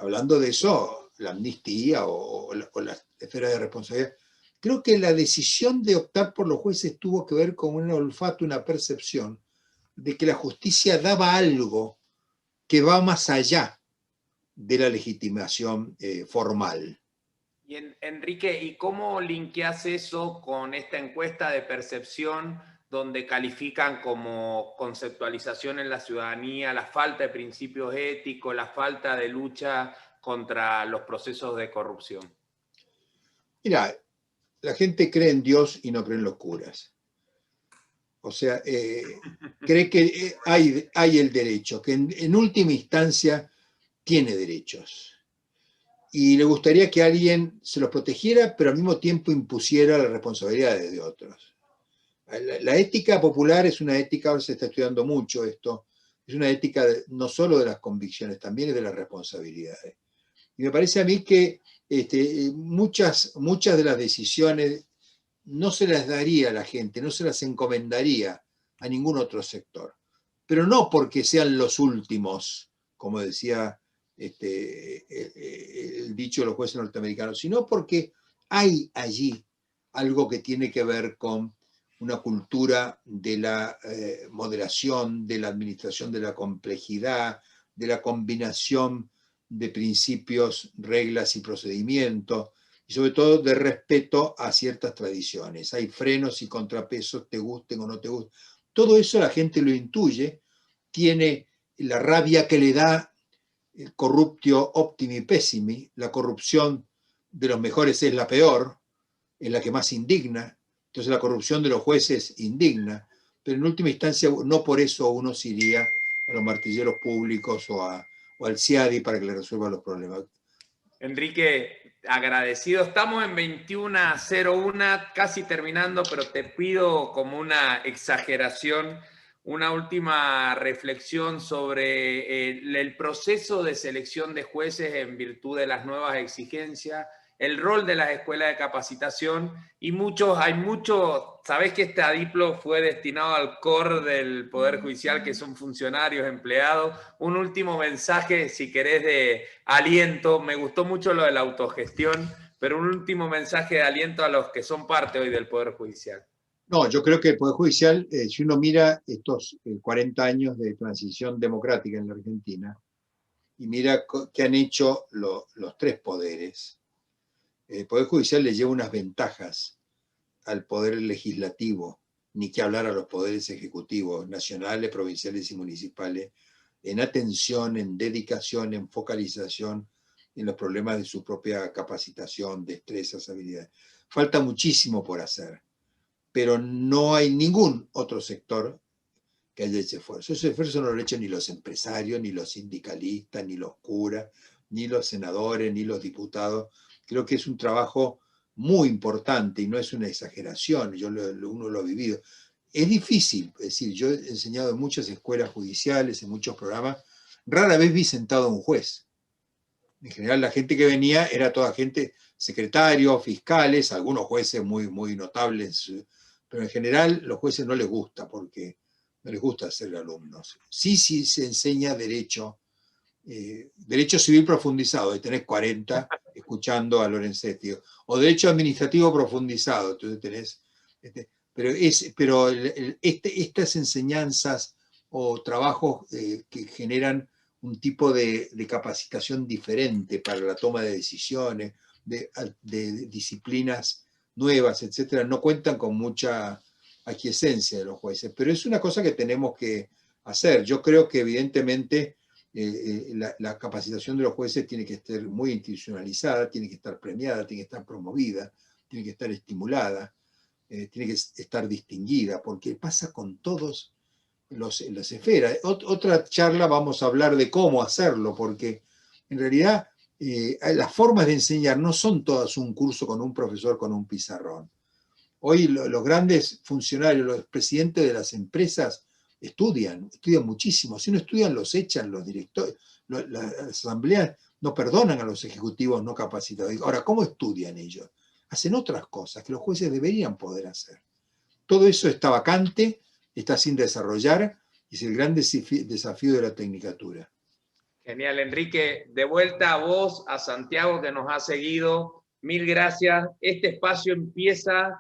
Hablando de eso, la amnistía o la esfera de responsabilidad. Creo que la decisión de optar por los jueces tuvo que ver con un olfato, una percepción de que la justicia daba algo que va más allá de la legitimación formal. Y Enrique, ¿y cómo linkeas eso con esta encuesta de percepción donde califican como conceptualización en la ciudadanía la falta de principios éticos, la falta de lucha contra los procesos de corrupción? Mira, la gente cree en Dios y no cree en los curas. O sea, cree que hay el derecho, que en última instancia tiene derechos. Y le gustaría que alguien se los protegiera, pero al mismo tiempo impusiera las responsabilidades de otros. La ética popular es una ética, ahora se está estudiando mucho esto, es una ética no solo de las convicciones, también es de las responsabilidades. Y me parece a mí que muchas de las decisiones no se las daría a la gente, no se las encomendaría a ningún otro sector. Pero no porque sean los últimos, como decía el dicho de los jueces norteamericanos, sino porque hay allí algo que tiene que ver con una cultura de la moderación, de la administración de la complejidad, de la combinación de principios, reglas y procedimientos, y sobre todo de respeto a ciertas tradiciones. Hay frenos y contrapesos, te gusten o no te gusten. Todo eso la gente lo intuye, tiene la rabia que le da el corruptio optimi pessimi, la corrupción de los mejores es la peor, es la que más indigna, entonces la corrupción de los jueces indigna, pero en última instancia no por eso uno se iría a los martilleros públicos o al CIADI para que le resuelva los problemas. Enrique, agradecido. Estamos en 21:01, casi terminando, pero te pido como una exageración, una última reflexión sobre el proceso de selección de jueces en virtud de las nuevas exigencias, el rol de las escuelas de capacitación y hay muchos, sabés que este adiplo fue destinado al core del Poder Judicial, que son funcionarios, empleados. Un último mensaje, si querés, de aliento. Me gustó mucho lo de la autogestión, pero un último mensaje de aliento a los que son parte hoy del Poder Judicial. No, yo creo que el Poder Judicial, si uno mira estos 40 años de transición democrática en la Argentina, y mira qué han hecho los tres poderes, el Poder Judicial le lleva unas ventajas al Poder Legislativo, ni que hablar a los poderes ejecutivos, nacionales, provinciales y municipales, en atención, en dedicación, en focalización en los problemas de su propia capacitación, destrezas, habilidades. Falta muchísimo por hacer, pero no hay ningún otro sector que haya hecho esfuerzo. Ese esfuerzo no lo han hecho ni los empresarios, ni los sindicalistas, ni los curas, ni los senadores, ni los diputados. Creo que es un trabajo muy importante y no es una exageración, uno lo ha vivido. Es difícil, es decir, yo he enseñado en muchas escuelas judiciales, en muchos programas, rara vez vi sentado a un juez. En general la gente que venía era toda gente, secretarios, fiscales, algunos jueces muy, muy notables, pero en general los jueces no les gusta porque no les gusta ser alumnos. Sí se enseña derecho civil profundizado, y tenés 40 escuchando a Lorenzetti, o derecho administrativo profundizado, entonces tenés, pero estas enseñanzas o trabajos que generan un tipo de capacitación diferente para la toma de decisiones, de disciplinas nuevas, etcétera, no cuentan con mucha aquiescencia de los jueces, pero es una cosa que tenemos que hacer. Yo creo que evidentemente la capacitación de los jueces tiene que estar muy institucionalizada, tiene que estar premiada, tiene que estar promovida, tiene que estar estimulada, tiene que estar distinguida, porque pasa con todos las esferas. Otra charla vamos a hablar de cómo hacerlo, porque en realidad las formas de enseñar no son todas un curso con un profesor con un pizarrón. Hoy los grandes funcionarios, los presidentes de las empresas, estudian muchísimo. Si no estudian, los echan los directores. Las asambleas no perdonan a los ejecutivos no capacitados. Ahora, ¿cómo estudian ellos? Hacen otras cosas que los jueces deberían poder hacer. Todo eso está vacante, está sin desarrollar, y es el gran desafío de la tecnicatura. Genial, Enrique. De vuelta a vos, a Santiago, que nos ha seguido. Mil gracias. Este espacio empieza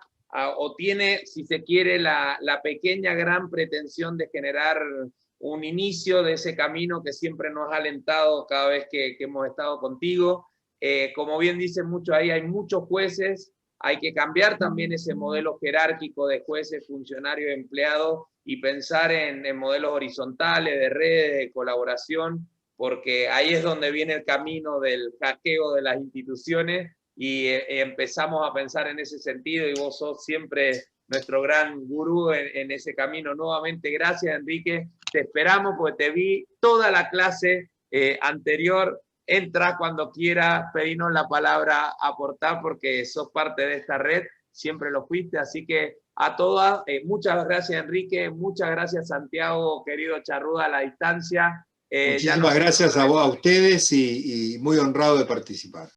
o tiene, si se quiere, la pequeña gran pretensión de generar un inicio de ese camino que siempre nos ha alentado cada vez que hemos estado contigo. Como bien dicen muchos ahí, hay muchos jueces, hay que cambiar también ese modelo jerárquico de jueces, funcionarios, empleados y pensar en modelos horizontales, de redes, de colaboración, porque ahí es donde viene el camino del hackeo de las instituciones y empezamos a pensar en ese sentido y vos sos siempre nuestro gran gurú en ese camino. Nuevamente, gracias, Enrique. Te esperamos porque te vi toda la clase anterior. Entra cuando quieras, pedinos la palabra, aportar, porque sos parte de esta red, siempre lo fuiste, así que a todas, muchas gracias, Enrique, muchas gracias, Santiago, querido Charruda, a la distancia. Muchísimas gracias a ustedes y muy honrado de participar.